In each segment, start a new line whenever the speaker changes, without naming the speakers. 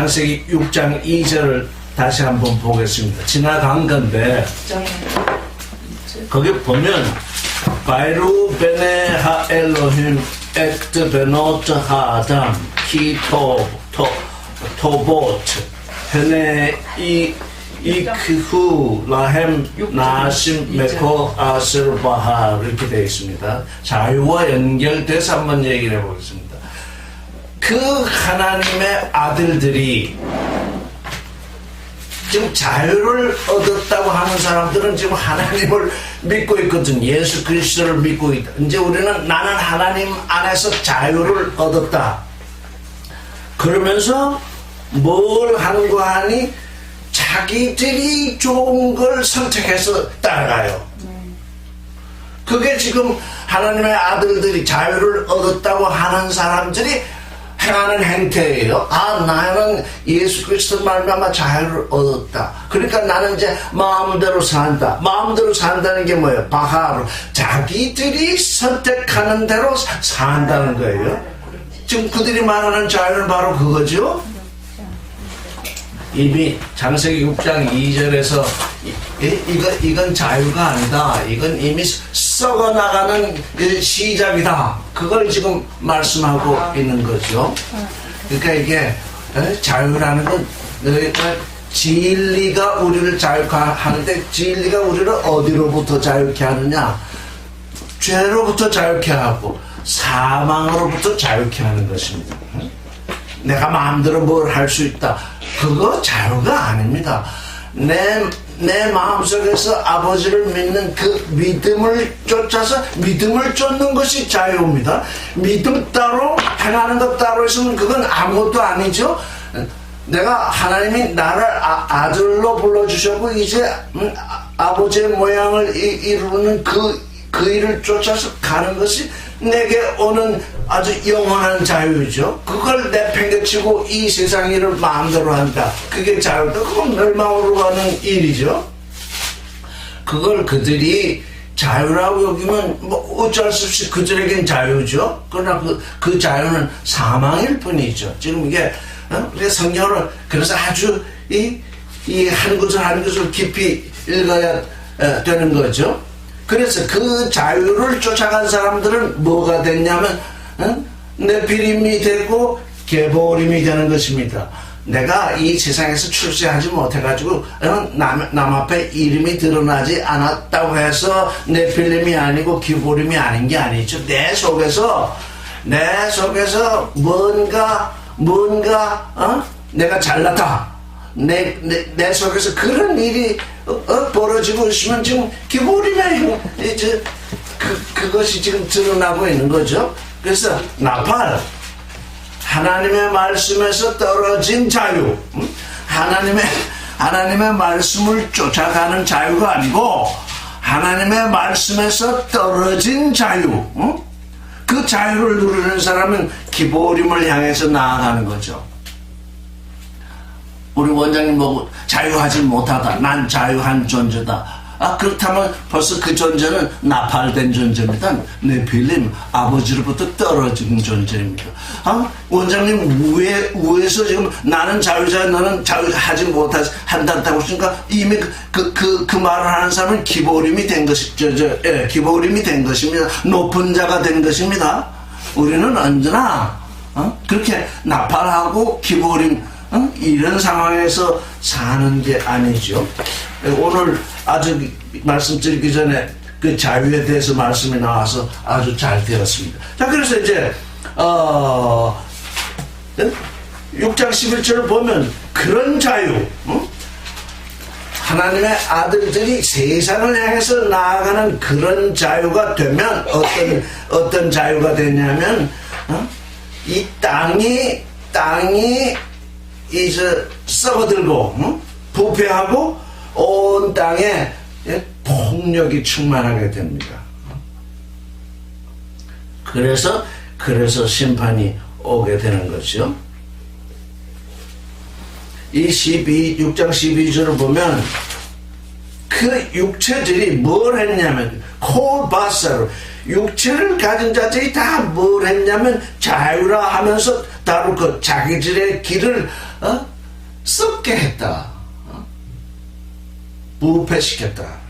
창세기 6장 2절을 다시 한번 보겠습니다. 지나간 건데 거기 보면 바이루 베네 하 엘로힘 엑트 베노트 하담 키토 토보트 헤네 이크후 라햄 나심 메코 아스르바하 이렇게 되어 있습니다. 자유와 연결돼서 한번 얘기를 해보겠습니다. 그 하나님의 아들들이 지금 자유를 얻었다고 하는 사람들은 지금 하나님을 믿고 있거든. 예수 그리스도를 믿고 있다. 이제 우리는 나는 하나님 안에서 자유를 얻었다. 그러면서 뭘 하는 거 하니? 자기들이 좋은 걸 선택해서 따라가요. 그게 지금 하나님의 아들들이 자유를 얻었다고 하는 사람들이 행하는 행태예요. 아, 나는 예수 그리스도 말미암아 자유를 얻었다. 그러니까 나는 이제 마음대로 산다. 마음대로 산다는 게 뭐예요? 바하로 자기들이 선택하는 대로 산다는 거예요. 지금 그들이 말하는 자유는 바로 그거죠. 이미 창세기 6장 2절에서 이건 자유가 아니다. 이건 이미 썩어나가는 시작이다. 그걸 지금 말씀하고 있는 거죠. 그러니까 이게 자유라는 건 진리가 우리를 자유케 하는데 진리가 우리를 어디로부터 자유케 하느냐? 죄로부터 자유케 하고 사망으로부터 자유케 하는 것입니다. 내가 마음대로 뭘 할 수 있다. 그거 자유가 아닙니다. 내 마음속에서 아버지를 믿는 그 믿음을 쫓아서 믿음을 쫓는 것이 자유입니다. 믿음 따로 행하는 것 따로 있으면 그건 아무것도 아니죠. 내가 하나님이 나를 아들로 불러주셨고 이제 아버지의 모양을 이루는 그 일을 쫓아서 가는 것이 내게 오는 아주 영원한 자유죠. 그걸 내팽개치고 이 세상 일을 마음대로 한다. 그게 자유다. 그건 멸망으로 가는 일이죠. 그걸 그들이 자유라고 여기면 뭐 어쩔 수 없이 그들에겐 자유죠. 그러나 그 자유는 사망일 뿐이죠. 지금 이게 우리가 성경을 그래서 아주 이 한 구절 한 구절 깊이 읽어야 되는 거죠. 그래서 그 자유를 쫓아간 사람들은 뭐가 됐냐면 네피림이 되고 게보림이 되는 것입니다. 내가 이 세상에서 출세하지 못해가지고 남 앞에 이름이 드러나지 않았다고 해서 네피림이 아니고 게보림이 아닌 게 아니죠. 내 속에서 뭔가 내가 잘났다. 내 속에서 그런 일이 벌어지고 있으면 지금 기본이나 그것이 지금 드러나고 있는 거죠. 그래서 나팔, 하나님의 말씀에서 떨어진 자유, 하나님의 말씀을 쫓아가는 자유가 아니고 하나님의 말씀에서 떨어진 자유, 그 자유를 누리는 사람은 기보림을 향해서 나아가는 거죠. 우리 원장님 보고 자유하지 못하다. 난 자유한 존재다. 아, 그렇다면 벌써 그 존재는 나팔된 존재입니다. 네필림, 아버지로부터 떨어진 존재입니다. 아, 원장님 위에서 지금 나는 자유자, 너는 자유하지 못한다고 했으니까 이미 그 말을 하는 사람은 기보림이 된 기보림이 된 것입니다. 높은 자가 된 것입니다. 우리는 언제나 그렇게 나팔하고 기보림 이런 상황에서 사는 게 아니죠. 오늘 아주 말씀드리기 전에 그 자유에 대해서 말씀이 나와서 아주 잘 되었습니다. 자, 그래서 이제 6장 11절을 보면 그런 자유, 하나님의 아들들이 세상을 향해서 나아가는 그런 자유가 되면 어떤 자유가 되냐면 이 땅이 이제 썩어들고 부패하고 온 땅에 폭력이 충만하게 됩니다. 그래서 심판이 오게 되는 거죠. 이 6장 12절을 보면 그 육체들이 뭘 했냐면 콜바사로 육체를 가진 자들이 다 뭘 했냐면 자유라 하면서 다루고 자기들의 길을 썩게 했다. 부패시켰다.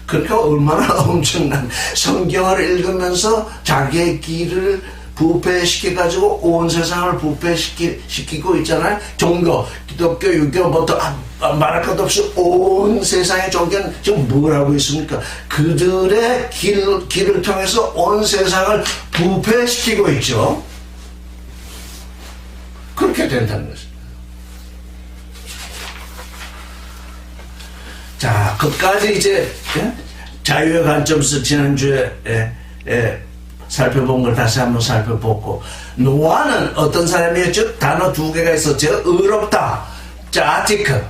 그러니까 얼마나 엄청난, 성경을 읽으면서 자기의 길을 부패시켜가지고 온 세상을 부패시키고 있잖아요. 종교, 기독교, 유교부터 말할 것도 없이 온 세상의 종교는 지금 뭘 하고 있습니까? 그들의 길을 통해서 온 세상을 부패시키고 있죠. 그렇게 된다는 것입니다. 자, 그까지 이제 자유의 관점에서 지난주에 살펴본 걸 다시 한번 살펴보고, 노아는 어떤 사람이었죠? 단어 두 개가 있었죠. 의롭다, 짜티크.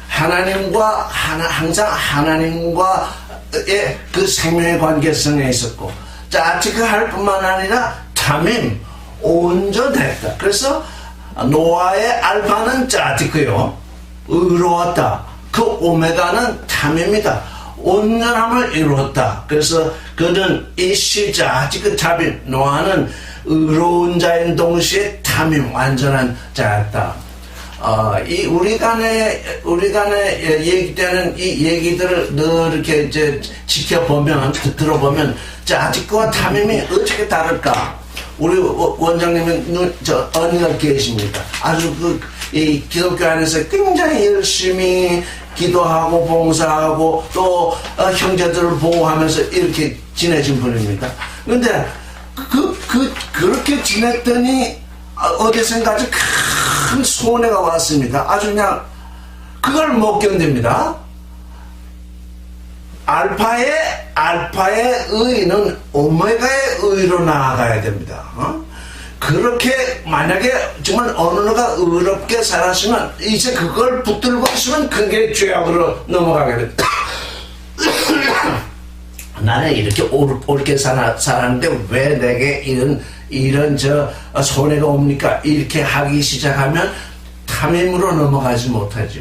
하나님과 항상 하나님과의 그 생명의 관계성에 있었고, 짜티크 할 뿐만 아니라 탐임, 온전했다. 그래서 노아의 알파는 짜티크요, 의로웠다. 그 오메가는 탐임이다. 온전함을 이루었다. 그래서 그는 이시자, 그 탐임, 노아는 의로운 자인 동시에 탐임, 완전한 자였다. 이 우리 간에 얘기되는 이 얘기들을 늘 이렇게 이제 지켜보면, 들어보면, 짜직과 탐임이 어떻게 다를까? 우리 원장님은 언니가 계십니다. 아주 이 기독교 안에서 굉장히 열심히 기도하고 봉사하고 또 형제들을 보호하면서 이렇게 지내신 분입니다. 그런데 그렇게 지냈더니 어디선가 아주 큰 손해가 왔습니다. 아주 그냥 그걸 못 견딥니다. 알파의 의는 오메가의 의로 나아가야 됩니다. 그렇게 만약에 정말 어느 누가 의롭게 살았으면 이제 그걸 붙들고 있으면 그게 죄악으로 넘어가게 됩니다. 나는 이렇게 옳게 살았는데 왜 내게 이런 손해가 옵니까? 이렇게 하기 시작하면 탐임으로 넘어가지 못하죠.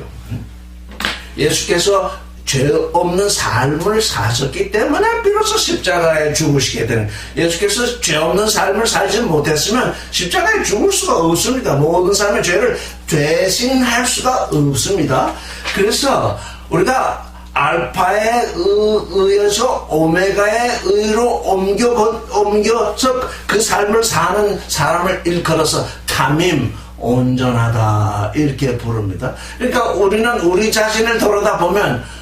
예수께서 죄 없는 삶을 사셨기 때문에 비로소 십자가에 죽으시게 되는, 예수께서 죄 없는 삶을 살지 못했으면 십자가에 죽을 수가 없습니다. 모든 삶의 죄를 대신할 수가 없습니다. 그래서 우리가 알파에 의해서 오메가의 의로 옮겨서 그 삶을 사는 사람을 일컬어서 탐임, 온전하다 이렇게 부릅니다. 그러니까 우리는 우리 자신을 돌아다 보면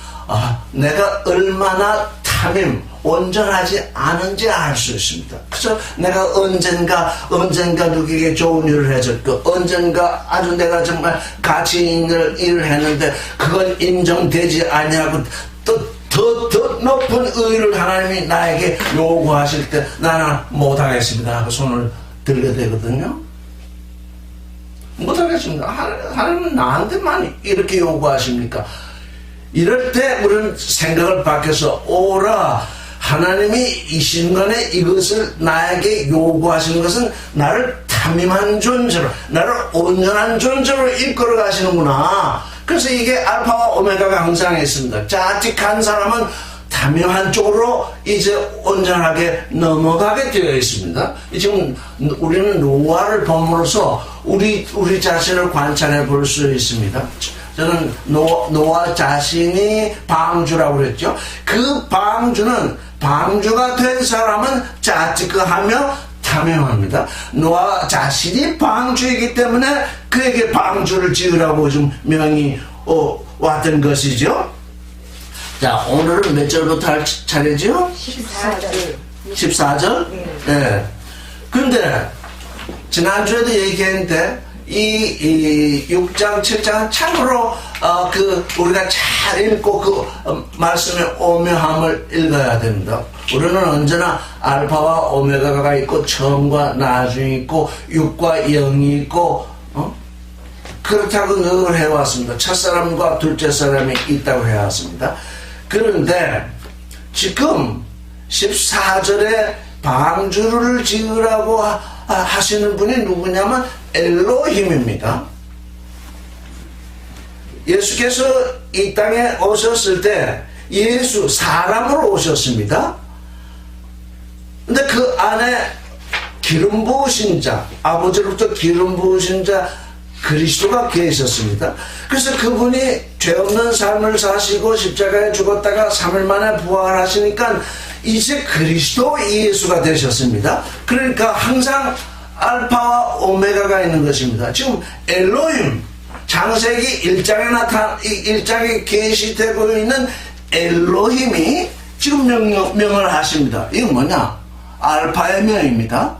내가 얼마나 탐임, 온전하지 않은지 알 수 있습니다. 그래서 내가 언젠가 누구에게 좋은 일을 해줬고, 언젠가 아주 내가 정말 가치 있는 일을 했는데 그건 인정되지 아니하고 더 높은 의를 하나님이 나에게 요구하실 때 나는 못하겠습니다 하고 손을 들게 되거든요. 못하겠습니다. 하나님은 나한테만 이렇게 요구하십니까? 이럴 때 우리는 생각을 바뀌어서, 오라, 하나님이 이 순간에 이것을 나에게 요구하시는 것은 나를 탐임한 존재로, 나를 온전한 존재로 이끌어 가시는구나. 그래서 이게 알파와 오메가가 항상 있습니다. 짜틱한 사람은 탐임한 쪽으로 이제 온전하게 넘어가게 되어 있습니다. 지금 우리는 노아를 보면서 우리 자신을 관찰해 볼 수 있습니다. 저는 노아 자신이 방주라고 그랬죠. 그 방주가 된 사람은 짜증하며 탐임합니다. 노아 자신이 방주이기 때문에 그에게 방주를 지으라고 좀 명이 왔던 것이죠. 자, 오늘은 몇 절부터 할 차례죠?
14절.
14절? 네. 근데 지난주에도 얘기했는데 이 6장, 7장은 참으로 우리가 잘 읽고 그 말씀의 오묘함을 읽어야 됩니다. 우리는 언제나 알파와 오메가가 있고 처음과 나중이 있고 6과 0이 있고 그렇다고 늘 해왔습니다. 첫사람과 둘째 사람이 있다고 해왔습니다. 그런데 지금 14절에 방주를 지으라고 하시는 분이 누구냐면 엘로힘입니다. 예수께서 이 땅에 오셨을 때 예수 사람으로 오셨습니다. 근데 그 안에 기름 부으신 자, 아버지로부터 기름 부으신 자 그리스도가 계셨습니다. 그래서 그분이 죄 없는 삶을 사시고 십자가에 죽었다가 3일 만에 부활하시니까 이제 그리스도 예수가 되셨습니다. 그러니까 항상 알파와 오메가가 있는 것입니다. 지금 엘로힘, 창세기 1장에 계시되고 있는 엘로힘이 지금 명을 하십니다. 이건 뭐냐? 알파의 명입니다.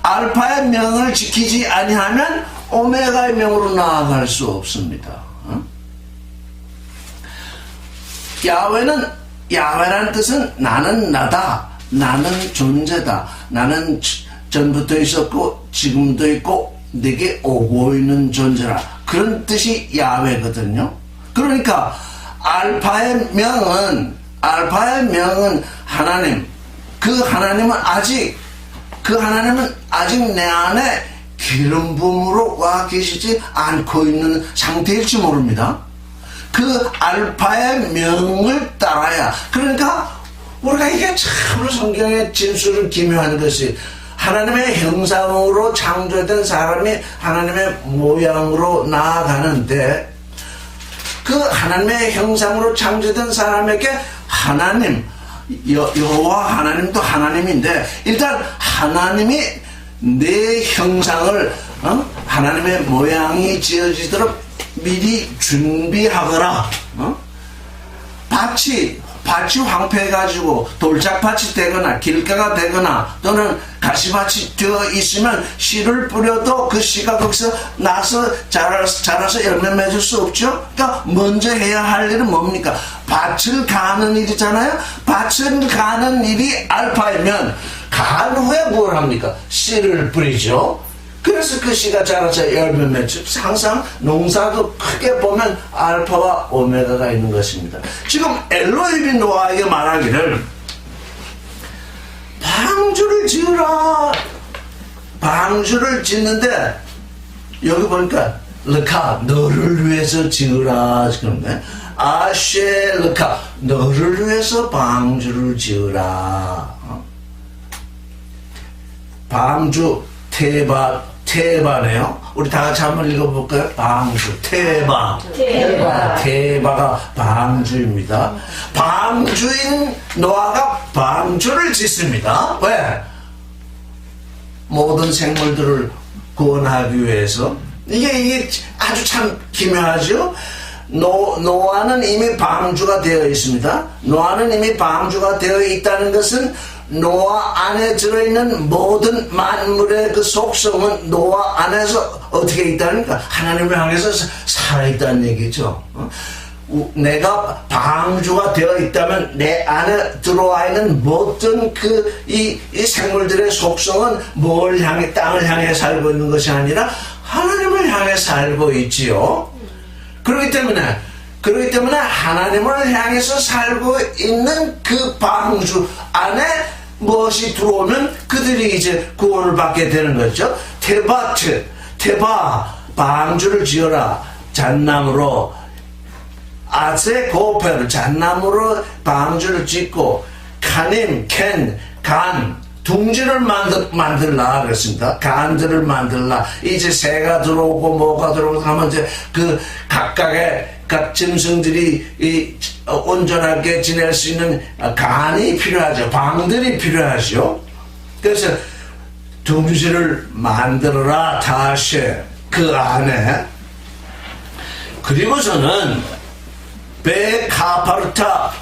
알파의 명을 지키지 아니하면 오메가의 명으로 나아갈 수 없습니다. 야훼라는 뜻은 나는 나다, 나는 존재다, 나는 전부터 있었고 지금도 있고 내게 오고 있는 존재라, 그런 뜻이 야훼거든요. 그러니까 알파의 명은 하나님, 그 하나님은 아직 내 안에 기름 부음으로 와 계시지 않고 있는 상태일지 모릅니다. 그 알파의 명을 따라야. 그러니까 우리가 이게 참으로 성경의 진술을 기묘한 것이, 하나님의 형상으로 창조된 사람이 하나님의 모양으로 나아가는데, 그 하나님의 형상으로 창조된 사람에게 하나님, 여호와 하나님도 하나님인데, 일단 하나님이 내 형상을 하나님의 모양이 지어지도록 미리 준비하거라. 밭이 황폐해가지고 돌짝밭이 되거나 길가가 되거나 또는 가시밭이 되어 있으면 씨를 뿌려도 그 씨가 거기서 나서 자라서 열매 맺을 수 없죠. 그러니까 먼저 해야 할 일은 뭡니까? 밭을 가는 일이잖아요. 밭을 가는 일이 알파이면 간 후에 뭘 합니까? 씨를 뿌리죠. 그래서 그 씨가 자라서 열매 맺죠. 항상 농사도 크게 보면 알파와 오메가가 있는 것입니다. 지금 엘로힘이 노아에게 말하기를 방주를 지으라. 방주를 짓는데 여기 보니까 르카, 너를 위해서 지으라. 그런데 아쉐 르카, 너를 위해서 방주를 지으라. 방주 테바네요. 우리 다 같이 한번 읽어볼까요? 방주, 테바가 방주입니다. 방주인 노아가 방주를 짓습니다. 왜? 모든 생물들을 구원하기 위해서. 이게 아주 참 기묘하죠? 노아는 이미 방주가 되어 있습니다. 노아는 이미 방주가 되어 있다는 것은 노아 안에 들어있는 모든 만물의 그 속성은 노아 안에서 어떻게 있다니까? 하나님을 향해서 살아있다는 얘기죠. 내가 방주가 되어 있다면 내 안에 들어와 있는 모든 이 생물들의 속성은 뭘 향해, 땅을 향해 살고 있는 것이 아니라 하나님을 향해 살고 있지요. 그렇기 때문에 하나님을 향해서 살고 있는 그 방주 안에 무엇이 들어오면 그들이 이제 구원을 받게 되는 거죠. 테바, 방주를 지어라. 잣나무로, 아세 고페를 잣나무로 방주를 짓고, 간, 둥지를 만들라 그랬습니다. 간들을 만들라. 이제 새가 들어오고 뭐가 들어오고 하면 이제 그 각각의 각 짐승들이 온전하게 지낼 수 있는 간이 필요하죠. 방들이 필요하죠. 그래서 둥지를 만들어라. 다시 그 안에. 그리고서는 베카파르타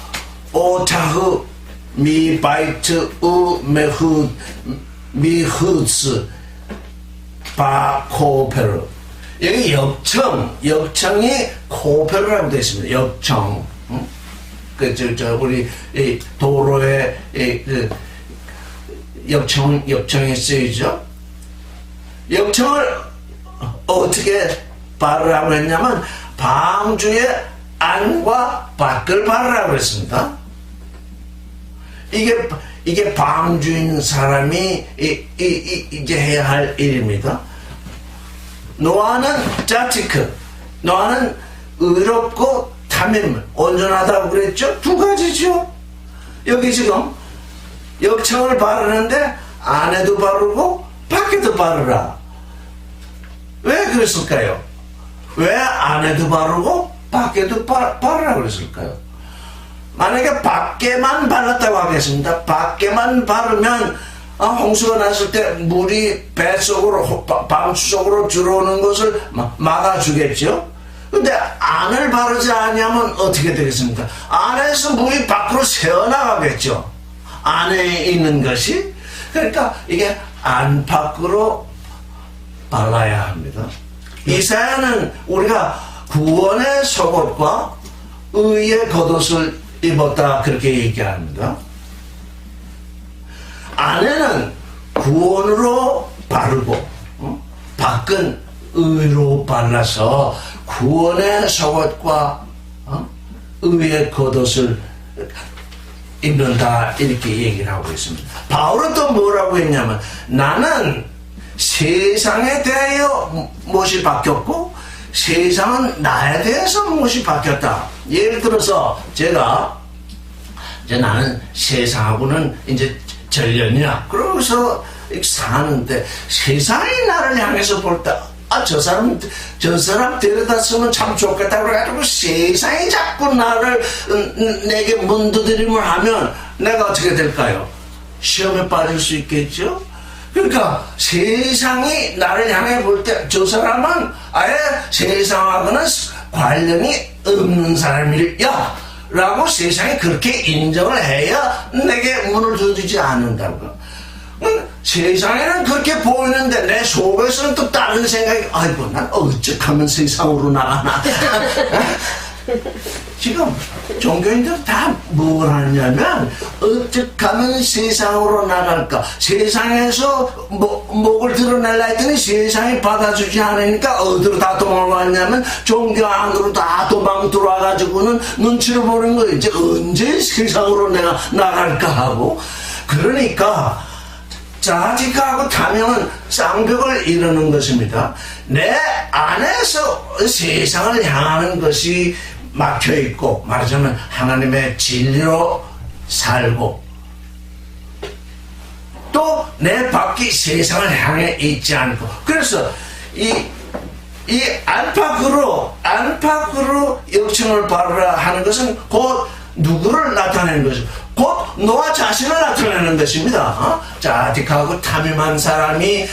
오타흐 미바이트 미흐츠 바코페르. 여기 역청이 코페르라고 되어 있습니다. 역청. 우리 도로에 역청이 쓰이죠. 역청을 어떻게 바르라고 했냐면 방주의 안과 밖을 바르라고 했습니다. 이게 방주인 사람이 이제 해야 할 일입니다. 노아는 자티크, 노아는 의롭고 탐임, 온전하다고 그랬죠? 두 가지죠. 여기 지금 역청을 바르는데 안에도 바르고 밖에도 바르라. 왜 그랬을까요? 왜 안에도 바르고 밖에도 바르라고 그랬을까요? 만약에 밖에만 발랐다고 하겠습니다. 밖에만 바르면 홍수가 났을 때 물이 뱃속으로 방수 속으로 들어오는 것을 막아주겠죠. 근데 안을 바르지 않으면 어떻게 되겠습니까? 안에서 물이 밖으로 새어나가겠죠. 안에 있는 것이. 그러니까 이게 안팎으로 발라야 합니다. 이사야는 우리가 구원의 속옷과 의의 겉옷을 입었다 그렇게 얘기합니다. 안에는 구원으로 바르고 밖은 의로 발라서 구원의 속옷과 의의 겉옷을 입는다 이렇게 얘기를 하고 있습니다. 바울은 또 뭐라고 했냐면 나는 세상에 대하여 못이 바뀌었고 세상은 나에 대해서 못이 바뀌었다. 예를 들어서 제가 이제 나는 세상하고는 이제 전련이야. 그러면서 사는데 세상이 나를 향해서 볼 때 저 사람 데려다 쓰면 참 좋겠다 그래가지고 세상이 자꾸 나를 내게 문두드림을 하면 내가 어떻게 될까요? 시험에 빠질 수 있겠죠? 그러니까 세상이 나를 향해 볼 때 저 사람은 아예 세상하고는 관련이 없는 사람이야 라고 세상이 그렇게 인정을 해야 내게 문을 두드리지 않는다고. 세상에는 그렇게 보이는데 내 속에서는 또 다른 생각이 아이고 난 어찌하면 세상으로 나가나. 지금 종교인들 다 뭘 하냐면 어떡하면 세상으로 나갈까. 세상에서 목을 드러내려 했더니 세상이 받아주지 않으니까 어디로 다 도망갔냐면 종교 안으로 다 도망 들어와가지고는 눈치를 보는 거예요. 이제 언제 세상으로 내가 나갈까 하고. 그러니까 자직하고 탐욕은 쌍벽을 이루는 것입니다. 내 안에서 세상을 향하는 것이 막혀있고 말하자면 하나님의 진리로 살고 또 내 밖이 세상을 향해 있지 않고 그래서 이 안팎으로 역청을 바르라 하는 것은 곧 누구를 나타내는 것이고 곧 너와 자신을 나타내는 것입니다. 자직하고 탐임한 사람이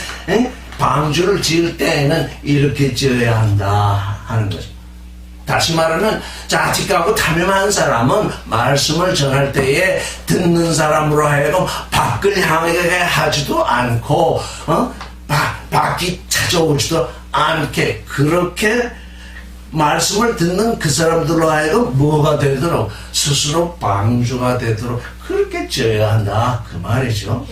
방주를 지을 때에는 이렇게 지어야 한다 하는 것입니다. 다시 말하면 자직하고 탐임한 사람은 말씀을 전할 때에 듣는 사람으로 하여금 밖을 향하게 하지도 않고 밖이 찾아오지도 않게 그렇게 말씀을 듣는 그 사람들로 하여금 뭐가 되도록 스스로 방주가 되도록 그렇게 지어야 한다 그 말이죠.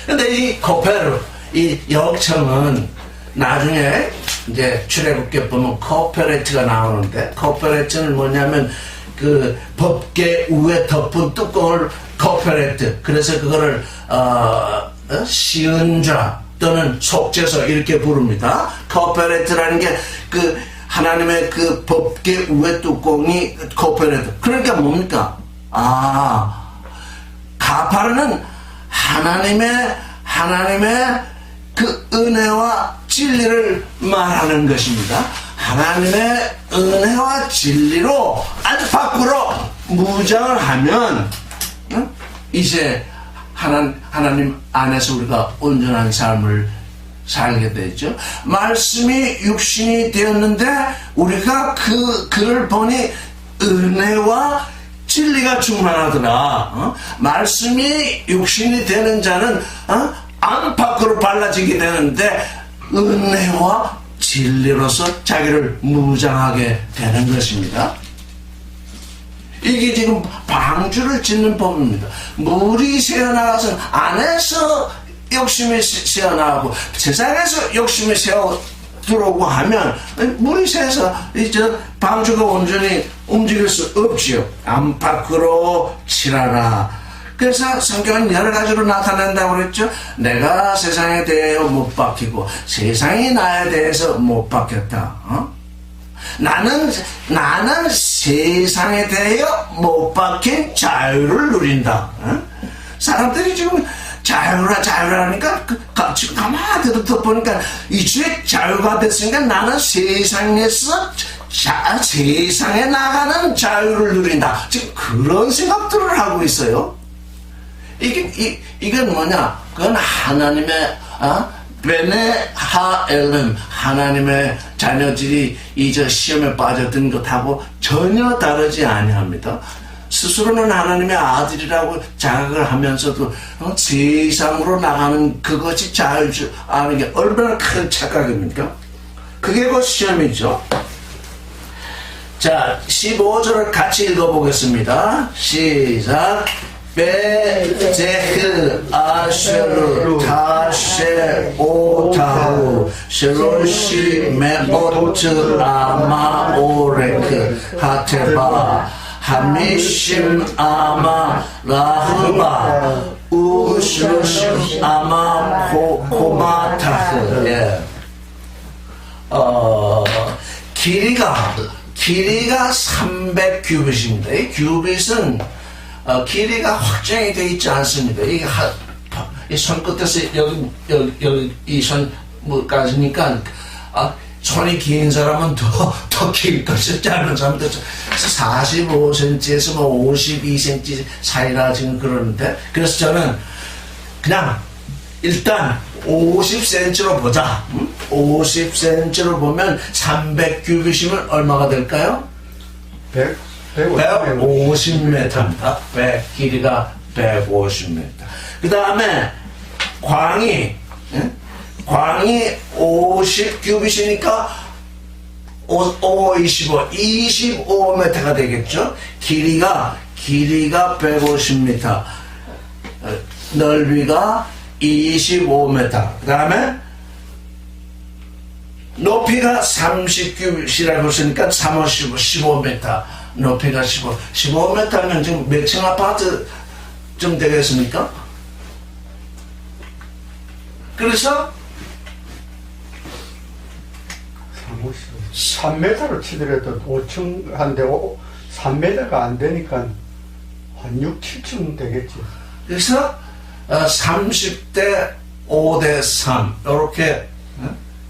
근데 이 코페르 이 역청은 나중에 이제 출애굽기 보면 코페레트가 나오는데 코페레트는 뭐냐면 그 법계 위에 덮은 뚜껑을 코페레트 그래서 그거를 시은좌 또는 속죄서 이렇게 부릅니다. 코페레트라는 게 그 하나님의 그 법계 위에 뚜껑이 코페레트. 그러니까 뭡니까? 가파르는 하나님의 그 은혜와 진리를 말하는 것입니다. 하나님의 은혜와 진리로 안팎으로 무장을 하면 이제 하나님 안에서 우리가 온전한 삶을 살게 되죠. 말씀이 육신이 되었는데 우리가 그를 보니 은혜와 진리가 충만하더라. 말씀이 육신이 되는 자는 안팎으로 발라지게 되는데 은혜와 진리로서 자기를 무장하게 되는 것입니다. 이게 지금 방주를 짓는 법입니다. 물이 새어나가서 안에서 욕심이 새어나가고 세상에서 욕심이 새어 들어오고 하면 물이 새서 이제 방주가 온전히 움직일 수 없지요. 안팎으로 칠하라. 그래서 성경은 여러 가지로 나타낸다고 그랬죠. 내가 세상에 대하여 못 박히고 세상이 나에 대해서 못 박혔다. 나는 세상에 대하여 못 박힌 자유를 누린다. 사람들이 지금 자유라 자유라니까 지금 가만히 듣다 보니까 이제 자유가 됐으니까 나는 세상에서 세상에 나가는 자유를 누린다. 지금 그런 생각들을 하고 있어요. 이건 뭐냐? 그건 하나님의 베네 하엘름, 하나님의 자녀들이 이제 시험에 빠졌던 것하고 전혀 다르지 아니합니다. 스스로는 하나님의 아들이라고 자각을 하면서도 세상으로 나가는 그것이 자유를 아는 게 얼마나 큰 착각입니까? 그게 그 시험이죠. 자, 15절을 같이 읽어보겠습니다. 시작. 베제흐 아쉐르 타쉐 오타우 쉐로시 메오트 아마 오레크 하테바 하미심 아마 라흐바 우슈심 아마 코마타흐. 예. 길이가 300규빗입니다. 이 규빗은 길이가 확정이 되어 있지 않습니다. 이게 이 손끝에서 여기 이 손까지니까 손이 긴 사람은 더 길 것이 짧은 사람도 45cm에서 52cm 사이라 지금 그러는데, 그래서 저는 그냥 일단 50cm로 보자. 50cm로 보면 300규빗이면 얼마가 될까요? 150m입니다. 길이가 150m. 그 다음에 광이 50규빗이니까 25m가 되겠죠. 길이가 150m, 넓이가 25m. 그 다음에 높이가 30규빗이라고 했으니까 15m. 높이가 15m면 지금 몇 층 아파트 좀 되겠습니까? 그래서
3m로 치더라도 5층 한데 3m가 안 되니까 한 6, 7층 되겠지.
그래서 30대 5대 3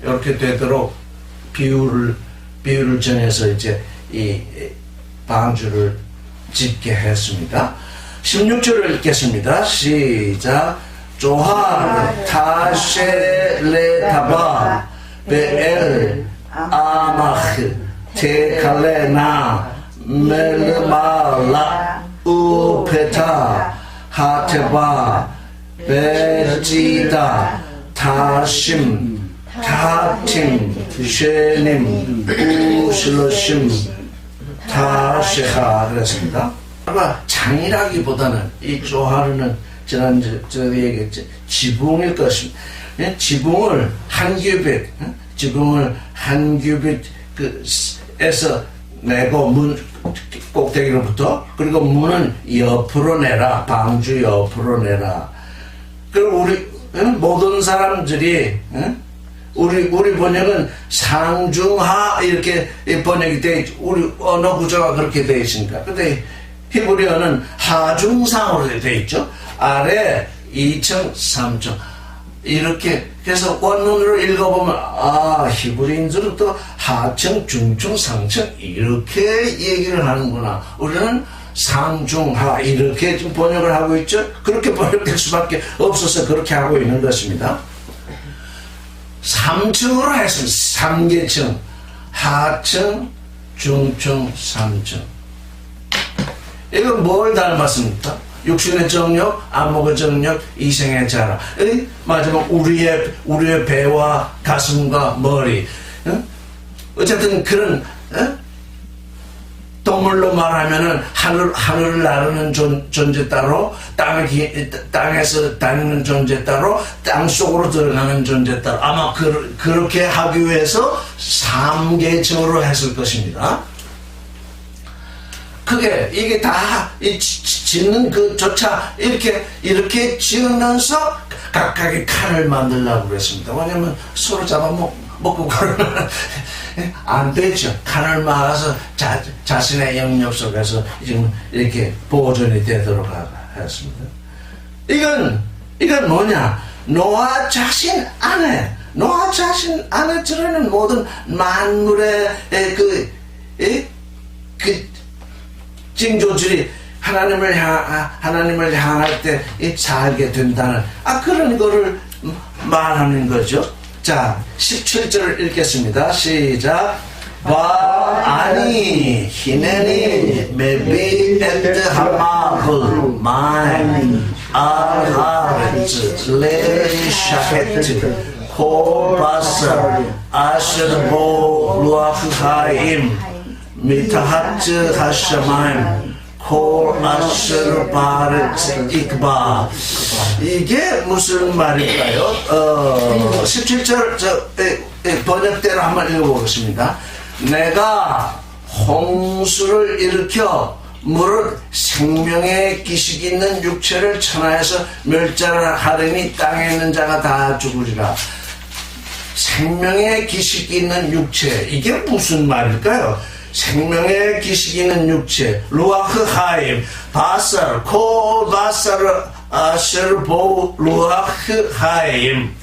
이렇게 되도록 비율을 정해서 이제 이 방주를 짓게 했습니다. 16절을 읽겠습니다. 시작. 조한 타셰레타바 베엘 아마흐 테칼레나 멜르말라 우페타 하테바 베지다 타심 타팀 쉐님 우실로심 타셰하 그랬습니다. 장이라기보다는 이 조하르는 지난주에 얘기했지 지붕일 것입니다. 지붕을 한 규빗에서 내고 문 꼭대기로부터, 그리고 문은 옆으로 내라, 방주 옆으로 내라. 그리고 우리 모든 사람들이 우리 번역은 상중하 이렇게 번역이 돼 있죠. 우리 언어 구조가 그렇게 돼 있으니까. 근데 히브리어는 하중상으로 돼 있죠. 아래 2층, 3층 이렇게. 그래서 원문으로 읽어보면 히브리인들은 또 하층, 중층, 상층 이렇게 얘기를 하는구나. 우리는 상중하 이렇게 지금 번역을 하고 있죠. 그렇게 번역될 수밖에 없어서 그렇게 하고 있는 것입니다. 3층으로 했습니다. 3계층, 하층, 중층, 3층. 이건 뭘 닮았습니까? 육신의 정력, 안목의 정력, 이생의 자라. 마지막 우리의 배와 가슴과 머리. 어쨌든 그런 동물로 말하면은 하늘을 나르는 존재 따로, 땅에서 다니는 존재 따로, 땅 속으로 들어가는 존재 따로. 아마 그렇게 하기 위해서 3계층으로 했을 것입니다. 이게 다 짓는 그조차 이렇게 지으면서 각각의 칼을 만들려고 그랬습니다. 왜냐면 서로 잡아먹고 그러면 안 되죠. 칼을 막아서 자신의 영역 속에서 지금 이렇게 보존이 되도록 했습니다. 이건 이건 뭐냐? 노아 자신 안에 들어있는 모든 만물의 그 징조들이 하나님을 향할 때 살게 된다는 그런 거를 말하는 거죠. 자, 17절 읽겠습니다. 시작. 아니 히네니 메비 에트 하마블 마인 아하르츠 레샤헤트 코바사 아셔보 루아흐하임 미타하츠 하샤마임 콜 아셔르 바르츠 익바. 이게 무슨 말일까요? 17절 번역대로 한번 읽어보겠습니다. 내가 홍수를 일으켜 무릇 생명의 기식이 있는 육체를 천하에서 멸절하려니 땅에 있는 자가 다 죽으리라. 생명의 기식이 있는 육체, 이게 무슨 말일까요? 생명의 기식이 있는 육체, 루아흐 하임, 바사르, 코 바사르 아셔르 보 루아흐 하임.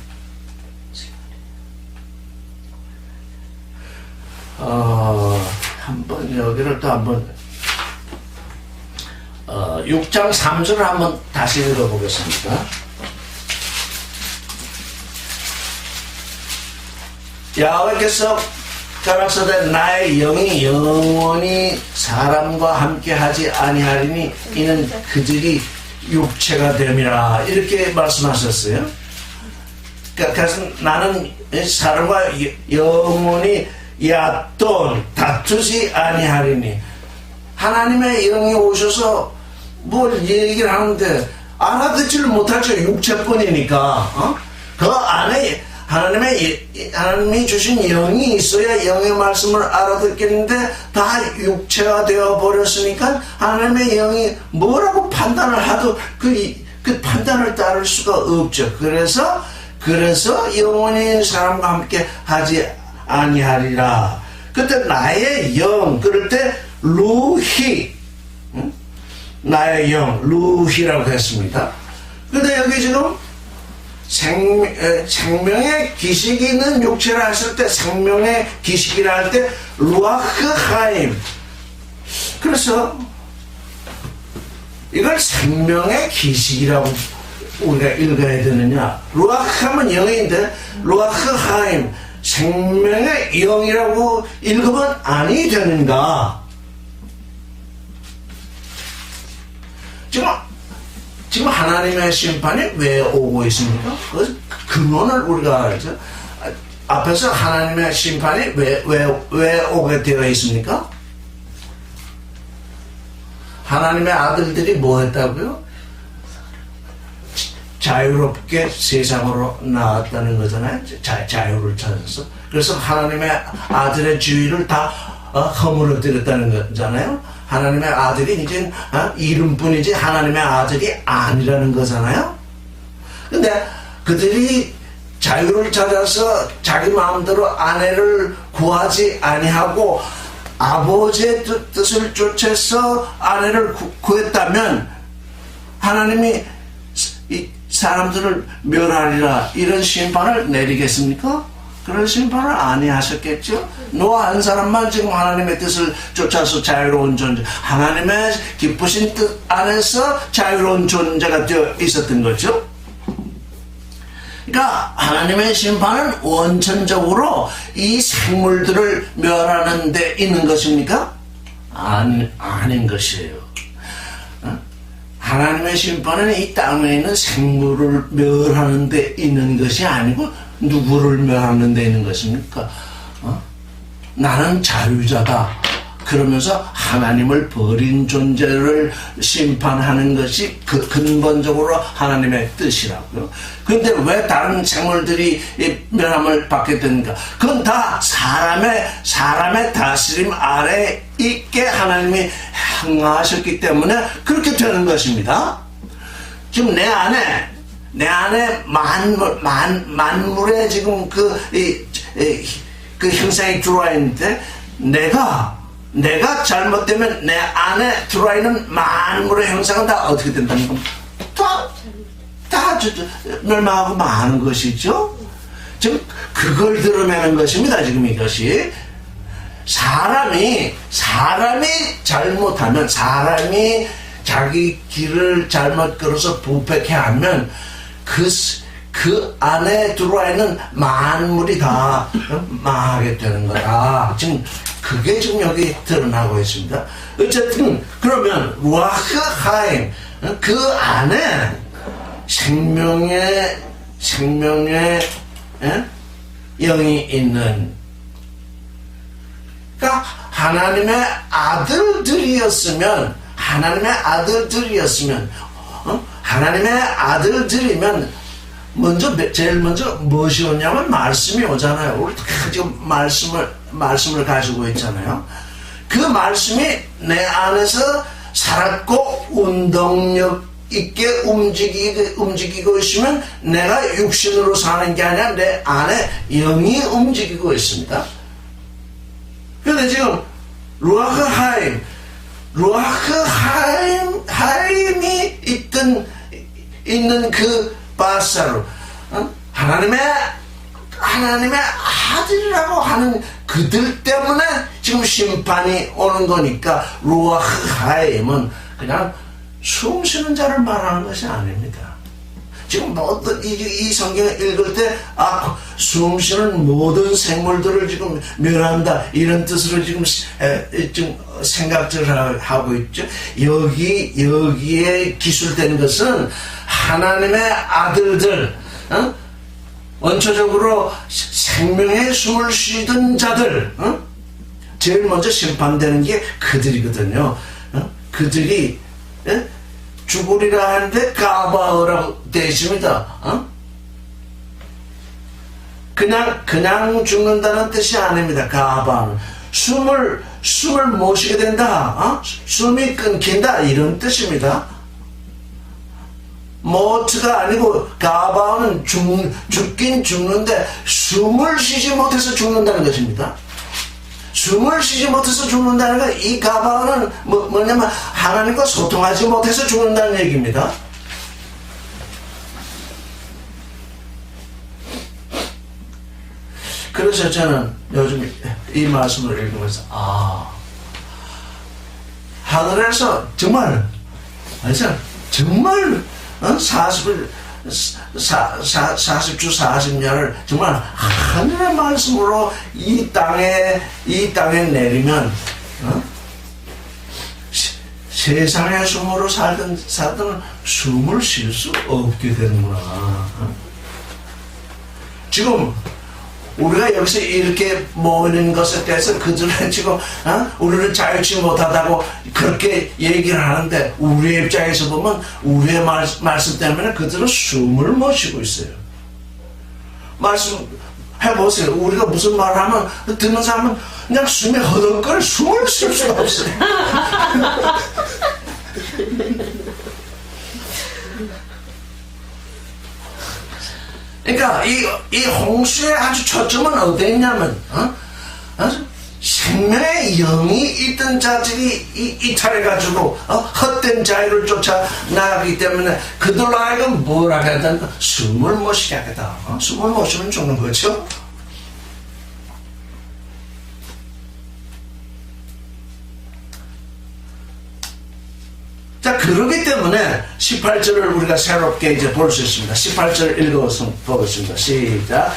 한번 여기를 또 한번 6장 3절을 한번 다시 읽어보겠습니다. 야훼께서 가라사대 나의 영이 영원히 사람과 함께 하지 아니하리니 이는 그들이 육체가 됨이라, 이렇게 말씀하셨어요. 그래서 나는 사람과 영원히 야돈 다투지 아니하리니, 하나님의 영이 오셔서 뭘 얘기를 하는데 알아듣지를 못하죠. 육체뿐이니까. 그 안에 하나님이 주신 영이 있어야 영의 말씀을 알아듣겠는데 다 육체가 되어버렸으니까 하나님의 영이 뭐라고 판단을 하도 그 판단을 따를 수가 없죠. 그래서 영원히 사람과 함께 하지 아니하리라. 그때 나의 영, 그럴 때 루히, 나의 영, 루히라고 했습니다. 근데 여기 지금 생명의 기식이 있는 육체라 했을 때, 생명의 기식이라 할 때 루아흐 하임. 그래서 이걸 생명의 기식이라고 우리가 읽어야 되느냐? 루아흐 하면 영인데 루아흐 하임, 생명의 영이라고 읽으면 아니 되는가? 지금 하나님의 심판이 왜 오고 있습니까? 그 근원을 우리가 알죠. 앞에서 하나님의 심판이 왜 오게 되어 있습니까? 하나님의 아들들이 뭐 했다고요? 자유롭게 세상으로 나왔다는 거잖아요. 자유를 찾아서. 그래서 하나님의 아들의 주의를 다 허물어뜨렸다는 거잖아요. 하나님의 아들이 이제 이름뿐이지 하나님의 아들이 아니라는 거잖아요. 근데 그들이 자유를 찾아서 자기 마음대로 아내를 구하지 아니하고 아버지의 뜻을 쫓아서 아내를 구했다면 하나님이 이 사람들을 멸하리라, 이런 심판을 내리겠습니까? 그런 심판을 아니하셨겠죠. 노아 한 사람만 지금 하나님의 뜻을 쫓아서 자유로운 존재, 하나님의 기쁘신 뜻 안에서 자유로운 존재가 되어 있었던 거죠. 그러니까 하나님의 심판은 원천적으로 이 생물들을 멸하는 데 있는 것입니까? 아닌 것이에요. 하나님의 심판은 이 땅에 있는 생물을 멸하는 데 있는 것이 아니고 누구를 멸하는 데 있는 것입니까? 나는 자유자다 그러면서 하나님을 버린 존재를 심판하는 것이 근본적으로 하나님의 뜻이라고요. 그런데 왜 다른 생물들이 멸함을 받게 되는가? 그건 다 사람의 다스림 아래 있게 하나님이 행하셨기 때문에 그렇게 되는 것입니다. 지금 내 안에 만물에 지금 그 형상이 들어와 있는데 내가 잘못되면 내 안에 들어와 있는 만물의 형상은 다 어떻게 된다는 겁니까? 다 다 멸망하고 마는 것이죠. 지금 그걸 드러내는 것입니다. 지금 이것이 사람이 잘못하면, 사람이 자기 길을 잘못 걸어서 부패케 하면 그 안에 들어와 있는 만물이 다 망하게 되는 거다. 지금 그게 지금 여기 드러나고 있습니다. 어쨌든 그러면 루아흐 하임, 그 안에 생명의 영이 있는, 그러니까 하나님의 아들들이었으면 하나님의 아들들이면 제일 먼저 무엇이 오냐면 말씀이 오잖아요. 우리 지금 말씀을 가지고 있잖아요. 그 말씀이 내 안에서 살았고 운동력 있게 움직이고 있으면 내가 육신으로 사는 게 아니라 내 안에 영이 움직이고 있습니다. 그런데 지금 루아흐 하임이 있는 그 바사로, 하나님의 아들이라고 하는 그들 때문에 지금 심판이 오는 거니까 루아흐 하임은 그냥 숨 쉬는 자를 말하는 것이 아닙니다. 지금 어떤 이 성경을 읽을 때 숨 쉬는 모든 생물들을 지금 멸한다 이런 뜻으로 지금 생각을 하고 있죠. 여기에 기술되는 것은 하나님의 아들들, 원초적으로 생명의 숨을 쉬던 자들, 제일 먼저 심판되는 게 그들이거든요. 그들이 죽으리라 하는데 가바어라고 되어 있습니다. 그냥 죽는다는 뜻이 아닙니다. 가바는 숨을 못 쉬게 된다, 숨이 끊긴다 이런 뜻입니다. 모트가 아니고 가바는 죽긴 죽는데 숨을 쉬지 못해서 죽는다는 것입니다. 숨을 쉬지 못해서 죽는다는 건 이 가바는 뭐냐면 하나님과 소통하지 못해서 죽는다는 얘기입니다. 그래서 저는 요즘 이 말씀을 읽으면서 하늘에서 정말 40주 40년을 정말 하늘의 말씀으로 이 땅에 내리면 세상의 숨으로 살던 숨을 쉴 수 없게 되는구나. 지금 우리가 여기서 이렇게 모이는 것에 대해서 그들은 지금 우리를 자유치 못하다고 그렇게 얘기를 하는데, 우리의 입장에서 보면 우리의 말씀 때문에 그들은 숨을 못 쉬고 있어요. 말씀 해보세요. 우리가 무슨 말을 하면 듣는 사람은 그냥 숨이 허덕거려 숨을 쉴 수가 없어요. 그러니까 이 홍수의 아주 초점은 어디에 있냐면 생명의 영이 있던 자들이 이탈해가지고 헛된 자유를 쫓아 나가기 때문에 그들로 하여금 뭘 하겠다? 숨을 못 쉬게 하겠다. 숨을 못 쉬면 죽는 거죠. 자, 그러기 때문에 18절을 우리가 새롭게 이제 볼 수 있습니다. 18절 읽어서 보겠습니다. 시작.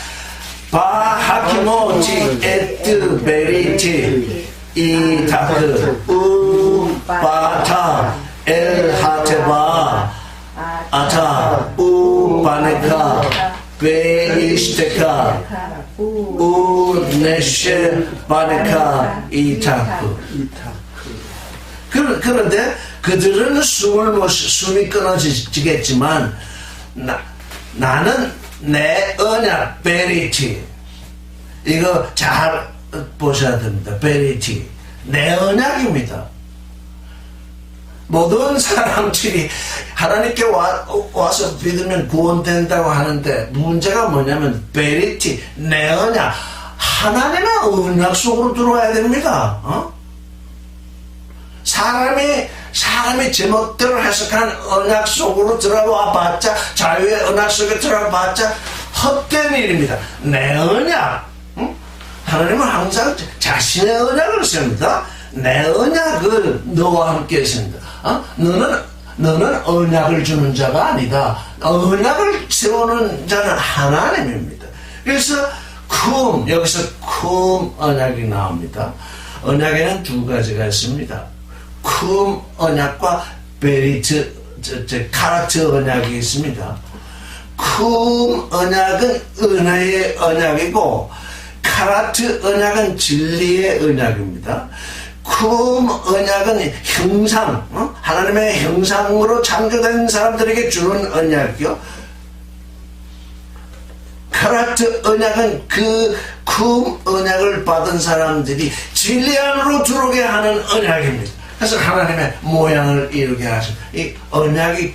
바하키모지 에트 베리티 이타크 우바타 엘하테바 아타 우바네카 베이스테카 우네셰 바네카 이타크. 그런데 그들은 숨이 끊어지겠지만 나는 내 언약 베리티, 이거 잘 보셔야 됩니다. 베리티, 내 언약입니다. 모든 사람들이 하나님께 와서 믿으면 구원된다고 하는데 문제가 뭐냐면 베리티, 내 언약, 하나님의 언약 속으로 들어와야 됩니다. 사람이 제멋대로 해석한 언약 속으로 들어와 봤자, 자유의 언약 속에 들어와 봤자 헛된 일입니다. 내 언약, 하나님은 항상 자신의 언약을 세웁니다. 내 언약을 너와 함께 했습니다. 너는 언약을 주는 자가 아니다. 언약을 세우는 자는 하나님입니다. 그래서 여기서 언약이 나옵니다. 언약에는 두 가지가 있습니다. 언약과 카라트 언약이 있습니다. 언약은 은혜의 언약이고, 카라트 언약은 진리의 언약입니다. 언약은 형상, 하나님의 형상으로 창조된 사람들에게 주는 언약이요. 카라트 언약은 언약을 받은 사람들이 진리 안으로 들어오게 하는 언약입니다. 그래서 하나님의 모양을 이루게 하신 이 언약이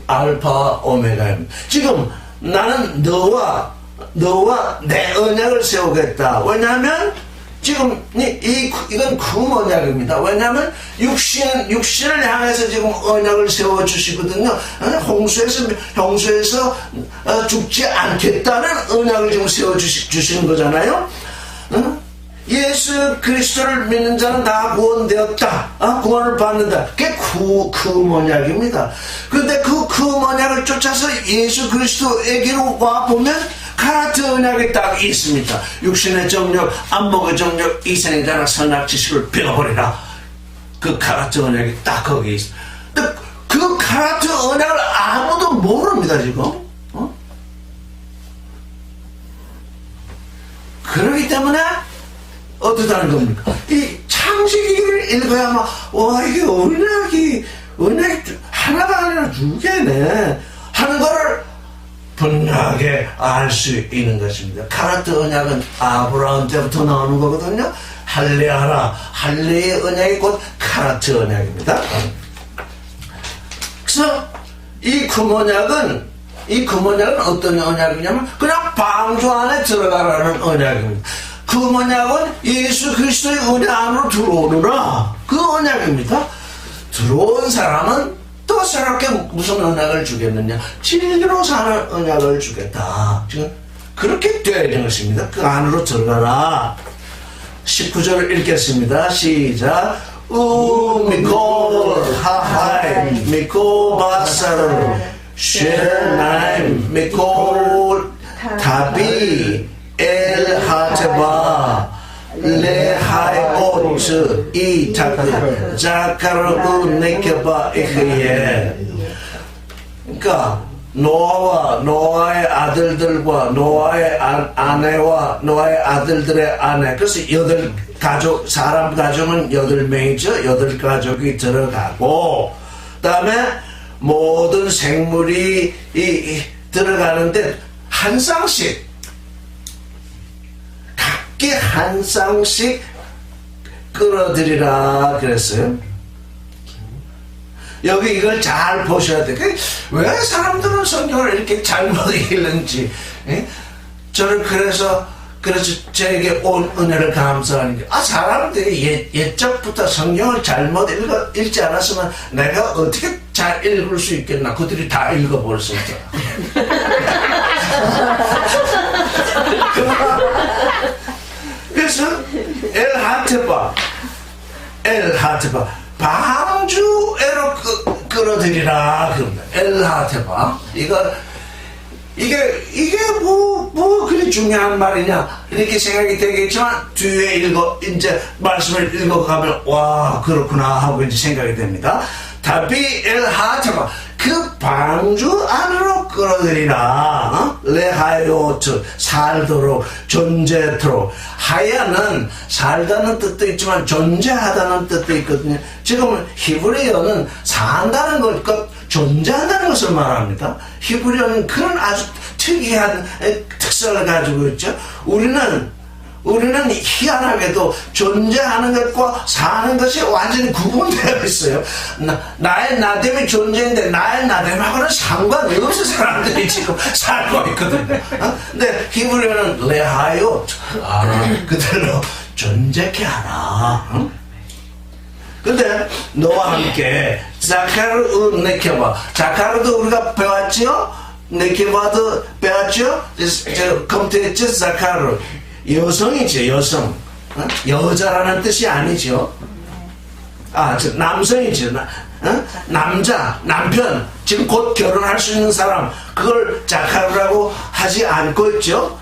알파 오메가입니다. 지금 나는 너와 내 언약을 세우겠다. 왜냐하면 지금 이건 언약입니다. 왜냐하면 육신을 향해서 지금 언약을 세워주시거든요. 홍수에서 죽지 않겠다는 언약을 지금 세워주시는 거잖아요. 예수 그리스도를 믿는 자는 다 구원되었다. 구원을 받는다. 그게 언약입니다. 그런데 언약을 쫓아서 예수 그리스도에게로 와보면 카라트 언약이 딱 있습니다. 육신의 정욕, 안목의 정욕, 이생자나 선악 지식을 베어버리라. 그 카라트 언약이 딱 거기 있어. 근데 그 카라트 언약을 아무도 모릅니다, 지금. 그렇기 때문에 어떻다는 겁니까? 이 창세기를 읽어야만, 이게 언약이 하나가 아니라 두 개네 하는 거를 분명하게 알 수 있는 것입니다. 카라트 언약은 아브라함 때부터 나오는 거거든요. 할례의 언약이 곧 카라트 언약입니다. 그래서 이 금언약은 어떤 언약이냐면 그냥 방주 안에 들어가라는 언약입니다. 금언약은 예수 그리스도의 은혜 안으로 들어오느라 그 언약입니다. 들어온 사람은 또 새롭게 무슨 언약을 주겠느냐? 진리로 사는 언약을 주겠다. 지금 그렇게 되어야 되는 것입니다. 그 안으로 들어가라. 19절을 읽겠습니다. 시작. 미콜 하하이 미콜 바사르 쉐나임 미콜 다비 엘 하테바 레하이오츠 이타크 자카르구 네케바 이흐예. 그러니까 노아의 아들들과 노아의 아내와 노아의 아들들의 아내, 그래서 사람 가족은 8명이죠. 8가족이 들어가고, 그 다음에 모든 생물이 들어가는데 한 쌍씩 한 쌍씩 끌어들이라 그랬어요. 여기 이걸 잘 보셔야 돼요. 왜 사람들은 성경을 이렇게 잘못 읽는지. 저는 그래서 저에게 온 은혜를 감사하는 게, 사람들이 옛적부터 성경을 잘못 읽지 않았으면 내가 어떻게 잘 읽을 수 있겠나. 그들이 다 읽어버렸을 거야. 그래서 엘하테바 방주에로 끌어들이라 그럽니다. 엘하테바 이게 뭐 그리 중요한 말이냐 이렇게 생각이 되겠지만 뒤에 이제 말씀을 읽어가면 와 그렇구나 하고 이제 생각이 됩니다. 다비 엘하테바 그 방주 안으로 끌어들이라. 레하요트 살도록 존재토록. 하야는 살다는 뜻도 있지만 존재하다는 뜻도 있거든요. 지금 히브리어는 산다는 것과 존재한다는 것을 말합니다. 히브리어는 그런 아주 특이한 특성을 가지고 있죠. 우리는 희한하게도 존재하는 것과 사는 것이 완전히 구분되어 있어요. 나의 나됨이 존재인데 나의 나됨하고는 상관이 없는 사람들이 지금 살고 있거든요. 근데 히브리어는 레하요 그대로 존재케 하라. 근데 너와 함께 자카르 네케바. 자카르도 우리가 배웠죠? 네케바도 배웠죠? 검토했죠? 자카르. 여성이죠, 여성. 여자라는 뜻이 아니죠. 남성이죠. 남자, 남편, 지금 곧 결혼할 수 있는 사람, 그걸 자카르라고 하지 않고 있죠.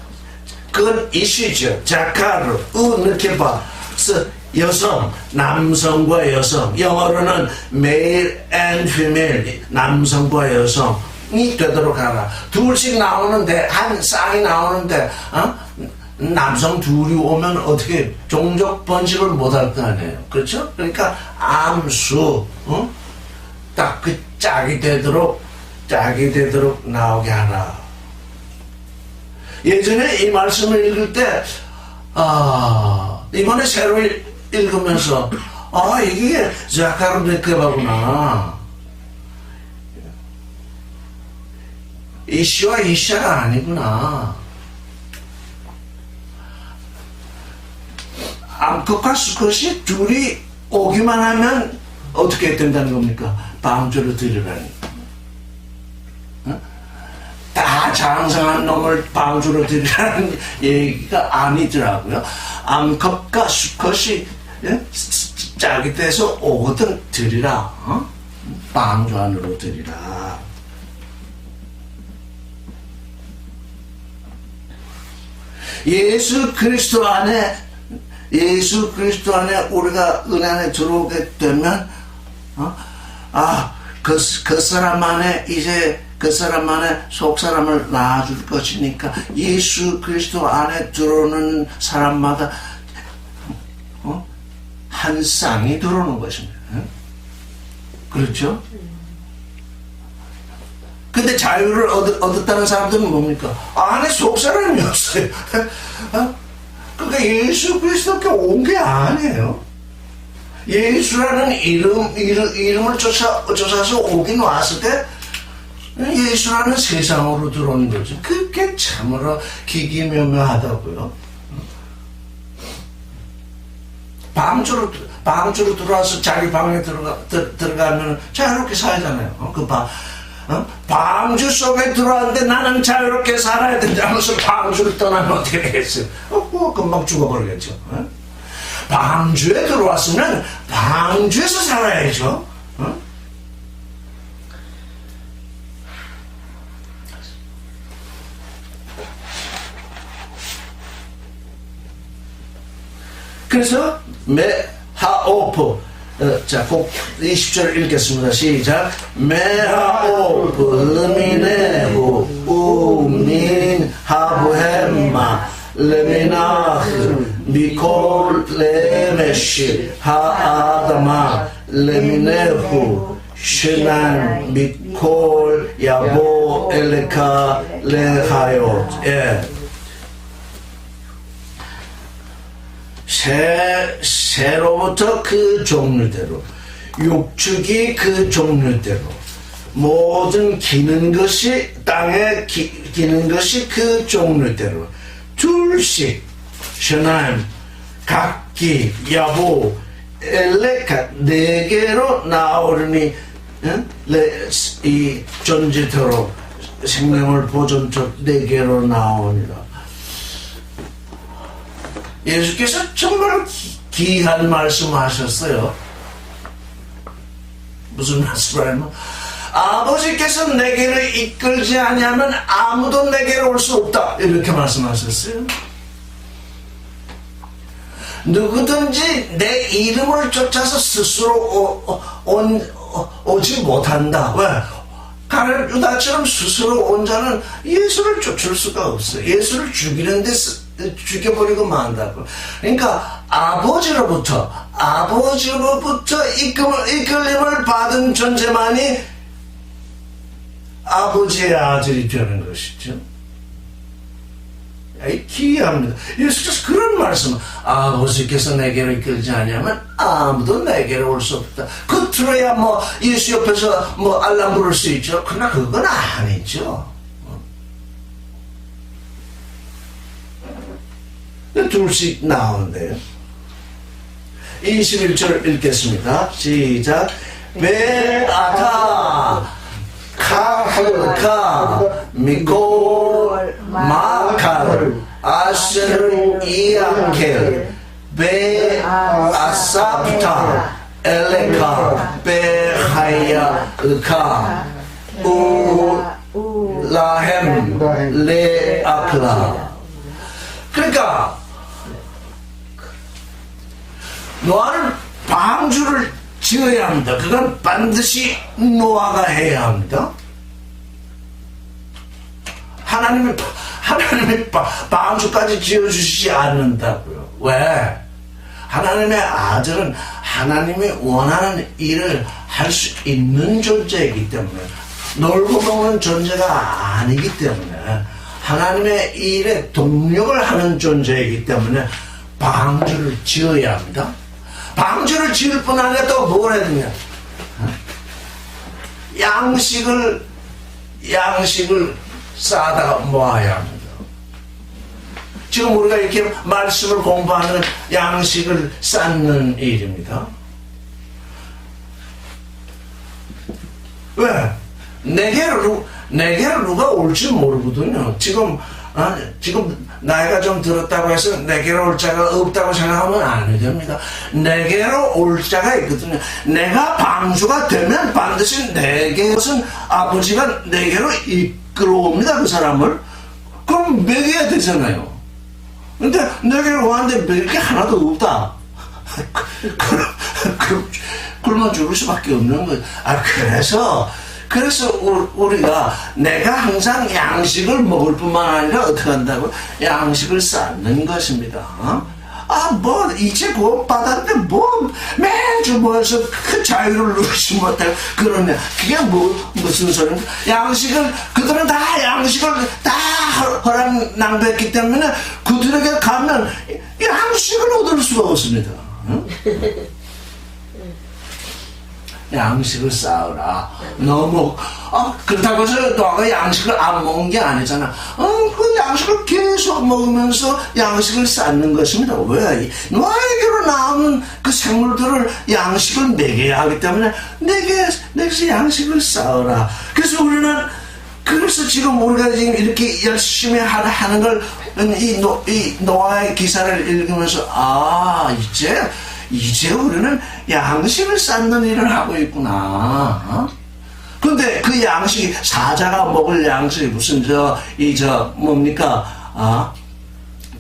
그건 이슈죠. 자카르, 느껴봐. 여성, 남성과 여성. 영어로는 male and female, 남성과 여성이 되도록 하라. 둘씩 나오는데, 한 쌍이 나오는데, 남성 둘이 오면 어떻게 종족 번식을 못할 거 아니에요. 그렇죠? 그러니까 암수, 딱 그 짝이 되도록 나오게 하라. 예전에 이 말씀을 읽을 때, 이번에 새로 읽으면서, 이게 자카르 네케바구나. 이시와 이샤가 아니구나. 암컷과 수컷이 둘이 오기만 하면 어떻게 된다는 겁니까? 방주로 들이라는. 다 장성한 놈을 방주로 들이라는 얘기가 아니더라고요. 암컷과 수컷이 짝이 돼서 오거든 들이라. 방주 안으로 들이라. 예수 그리스도 안에 우리가 은혜 안에 들어오게 되면, 그 사람 안에 이제 그 사람 안에 속 사람을 낳아줄 것이니까 예수 그리스도 안에 들어오는 사람마다 한 쌍이 들어오는 것입니다. 그렇죠? 근데 자유를 얻었다는 사람들은 뭡니까? 안에 속 사람이 없어요. 그러니까 예수 그리스도께 온 게 아니에요. 예수라는 이름을 쫓아서 오긴 왔을 때 예수라는 세상으로 들어오는 거죠. 그게 참으로 기기묘묘하다고요. 방주로 들어와서 자기 방에 들어가면 자유롭게 살잖아요. 방주 속에 들어왔는데 나는 자유롭게 살아야 된다면서 방주를 떠나면 어떻게 되겠어요? 금방 죽어버리겠죠. 방주에 들어왔으면 방주에서 살아야죠. 그래서 메하오프, 자, 꼭 20절 읽겠습니다. 시작. 메하오프 르미네후 우민 하부햄마 레미나흐 미콜 레메시 하아다마 레미네후 시난 미콜 야보 엘레카 레하요트. 새로부터 그 종류대로, 육축이 그 종류대로, 모든 기는 것이, 땅에 기는 것이 그 종류대로, 둘씩, 셔나임, 각기, 야보, 엘레카, 네 개로 나오르니, 이 존재토록 생명을 보존토록 네 개로 나오니라. 예수께서 정말 귀한 말씀 하셨어요. 무슨 말씀을 하면, 아버지께서 내게를 이끌지 아니하면 아무도 내게로 올 수 없다, 이렇게 말씀하셨어요. 누구든지 내 이름을 쫓아서 스스로 오지 못한다. 왜? 가룟 유다처럼 스스로 온 자는 예수를 쫓을 수가 없어요. 예수를 죽이는데 죽여버리고 만다고. 그러니까 아버지로부터 이끌림을 받은 존재만이 아버지의 아들이 되는 것이죠. 기이합니다. 예수께서 그런 말씀, 아버지께서 내게로 이끌지 아니하면 아무도 내게로 올 수 없다. 겉으로야 예수 옆에서 알람 부를 수 있죠. 그러나 그건 아니죠. 둘씩 나오는데요. 21절 읽겠습니다. 시작. 베아타 카흐카 미콜 마칼 아스르 이아켈 베아사프타 엘레카 베하야 으카 우라햄 레아클라. 그러니까 노아는 방주를 지어야 합니다. 그건 반드시 노아가 해야 합니다. 하나님이 방주까지 지어주시지 않는다고요. 왜? 하나님의 아들은 하나님이 원하는 일을 할 수 있는 존재이기 때문에, 놀고 먹는 존재가 아니기 때문에, 하나님의 일에 동력을 하는 존재이기 때문에 방주를 지어야 합니다. 방주를 지을 뿐 아니라 또 뭘 해야 되냐? 양식을 쌓다가 모아야 합니다. 지금 우리가 이렇게 말씀을 공부하는 양식을 쌓는 일입니다. 왜? 내게로 누가 올지 모르거든요. 지금 나이가 좀 들었다고 해서 내게로 올 자가 없다고 생각하면 안 됩니다. 내게로 올 자가 있거든요. 내가 방주가 되면 반드시 내게는 아버지가 내게로 이끌어옵니다. 그 사람을. 그럼 먹여야 되잖아요. 근데 내게로 왔는데 먹일 게 하나도 없다. 굶어 죽을 수밖에 없는 거예요. 그래서 우리가 내가 항상 양식을 먹을 뿐만 아니라 어떻게 한다고? 양식을 쌓는 것입니다. 이제 구원받았는데 매주 모여서 그 자유를 누리지 못하고 그러냐. 그게 무슨 소리입니까? 그들은 다 양식을 다 허락 낭비했기 때문에 그들에게 가면 양식을 얻을 수가 없습니다. 양식을 쌓으라. 그렇다고 해서 너가 양식을 안 먹은 게 아니잖아. 그 양식을 계속 먹으면서 양식을 쌓는 것입니다. 왜? 너에게로 나오는 그 생물들을 양식을 먹여야 하기 때문에 내게서 양식을 쌓으라. 그래서 지금 우리가 지금 이렇게 열심히 하는 걸, 이 노아의 기사를 읽으면서, 이제 우리는 양식을 쌓는 일을 하고 있구나. 근데 그 양식이, 사자가 먹을 양식이 무슨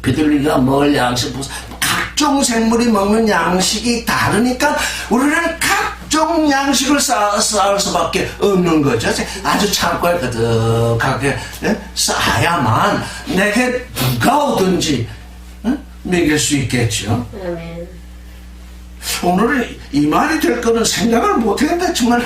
비둘기가 먹을 양식, 무슨 각종 생물이 먹는 양식이 다르니까 우리는 각종 양식을 쌓을 수밖에 없는 거죠. 아주 창고에 가득하게 쌓아야만 내게 누가 오든지 먹일 수 있겠죠. 오늘은 이 말이 될 거는 생각을 못했는데 정말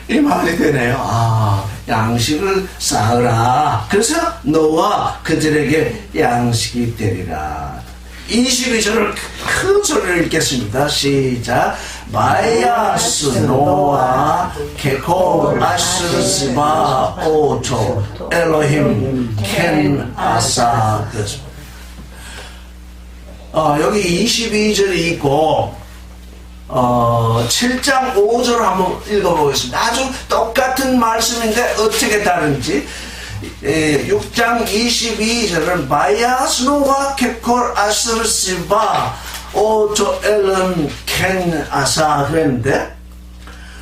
이 말이 되네요. 양식을 쌓으라. 그래서 너와 그들에게 양식이 되리라. 22절을 큰 소리를 읽겠습니다. 시작. 마야스 노아 케코 아스시바 오초 엘로힘 켄 아사. 여기 22절이 있고 7장 5절을 한번 읽어보겠습니다. 아주 똑같은 말씀인데 어떻게 다른지. 6장 22절은 바야스노와 케콜 아스르시바 오조 엘런 켄 아사 그랬는데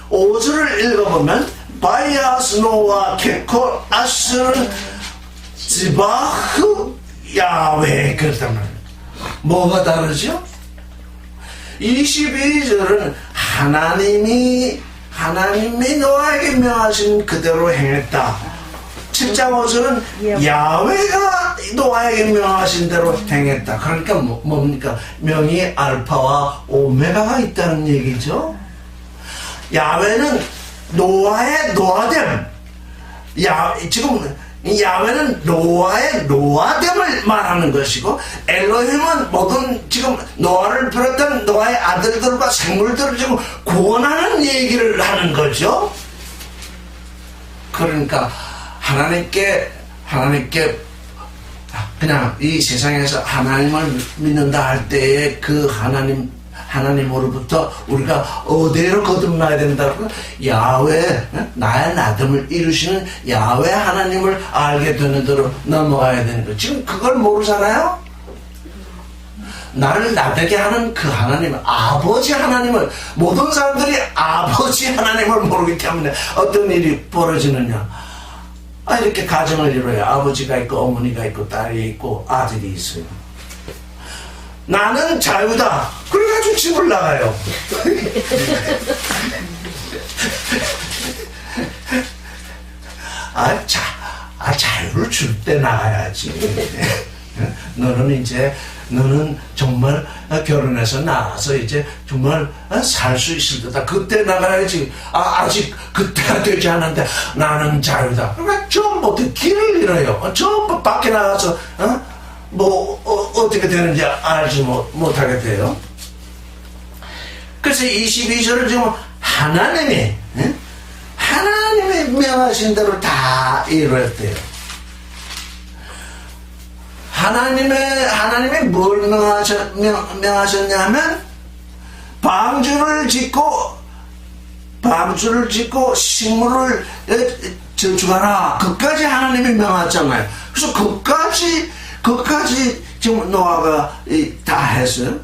5절을 읽어보면 바야스노와 케콜 아스르시바흐 야외 그랬단 말이에요. 뭐가 다르죠? 22절은 하나님이 노아에게 명하신 그대로 행했다. 7장 5절은 야훼가 노아에게 명하신 대로 행했다. 그러니까 뭡니까? 명이 알파와 오메가가 있다는 얘기죠. 야훼는 노아의 노아됨. 지금 야훼는 노아의 노아됨을 말하는 것이고, 엘로힘은 모든 지금 노아를 비롯한 노아의 아들들과 생물들을 지금 구원하는 얘기를 하는 거죠. 그러니까 하나님께 그냥 이 세상에서 하나님을 믿는다 할 때에 그 하나님으로부터 우리가 어디로 거듭나야 된다고? 야훼, 나의 나됨을 이루시는 야훼 하나님을 알게 되는 대로 넘어가야 되는 거. 지금 그걸 모르잖아요? 나를 나되게 하는 그 하나님, 아버지 하나님을, 모든 사람들이 아버지 하나님을 모르기 때문에 어떤 일이 벌어지느냐. 이렇게 가정을 이루어요. 아버지가 있고 어머니가 있고 딸이 있고 아들이 있어요. 나는 자유다. 그래가지고 집을 나가요. 자유를 줄 때 나가야지. 너는 정말 결혼해서 나와서 이제 정말 살 수 있을 때다. 그때 나가야지. 아직 그때가 되지 않았는데 나는 자유다. 그러니까 처음부터 길을 잃어요. 처음부터 밖에 나가서 어떻게 되는지 알지 못하게 돼요. 그래서 22절을 지금 하나님이 명하신 대로 다 이루었대요. 하나님이 뭘 명하셨냐면 방주를 짓고 식물을 저축하라. 그까지 하나님이 명하잖아요. 그래서 그까지 지금 노아가 다 했어요.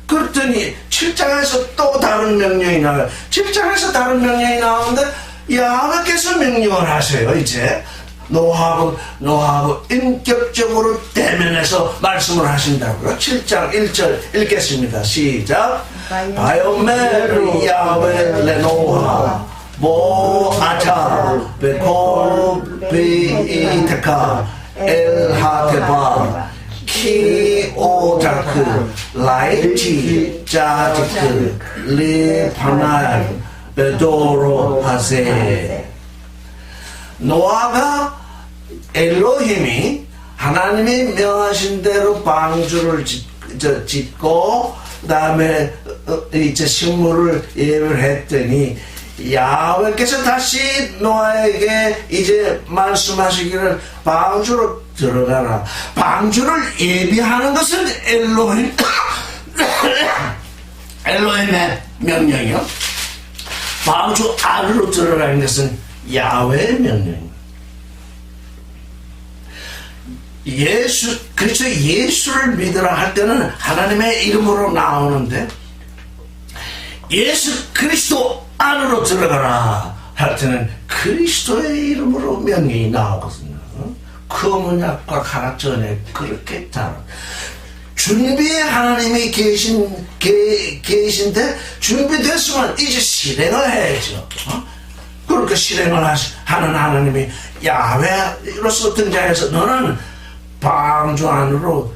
그랬더니 7장에서 또 다른 명령이 나와요. 7장에서 다른 명령이 나오는데 야훼께서 명령을 하세요. 이제 노아하고 인격적으로 대면해서 말씀을 하신다고요. 7장 1절 읽겠습니다. 시작. 바요메르 야훼 레노아 모아타 베콜 비이테카 엘하테바 키오타크 라이치 자디크 리파날 베도로 하세. 노아가 엘로힘이 하나님이 명하신 대로 방주를 짓고 그 다음에 이제 식물을 예배를 했더니 야훼께서 다시 노아에게 이제 말씀하시기를 방주로 들어가라. 방주를 예비하는 것은 엘로힘의 명령이요. 방주 안으로 들어가는 것은 야훼의 명령입니다. 그래서 예수를 믿으라 할 때는 하나님의 이름으로 나오는데 예수 그리스도 안으로 들어가라 할 때는 그리스도의 이름으로 명령이 나오거든요. 검은 약과 가라 전에 그렇게 다른 준비에 하나님이 계신데 준비됐으면 이제 실행을 해야죠. 그렇게 실행을 하는 하나님이 야훼로서 등장해서 너는 방주 안으로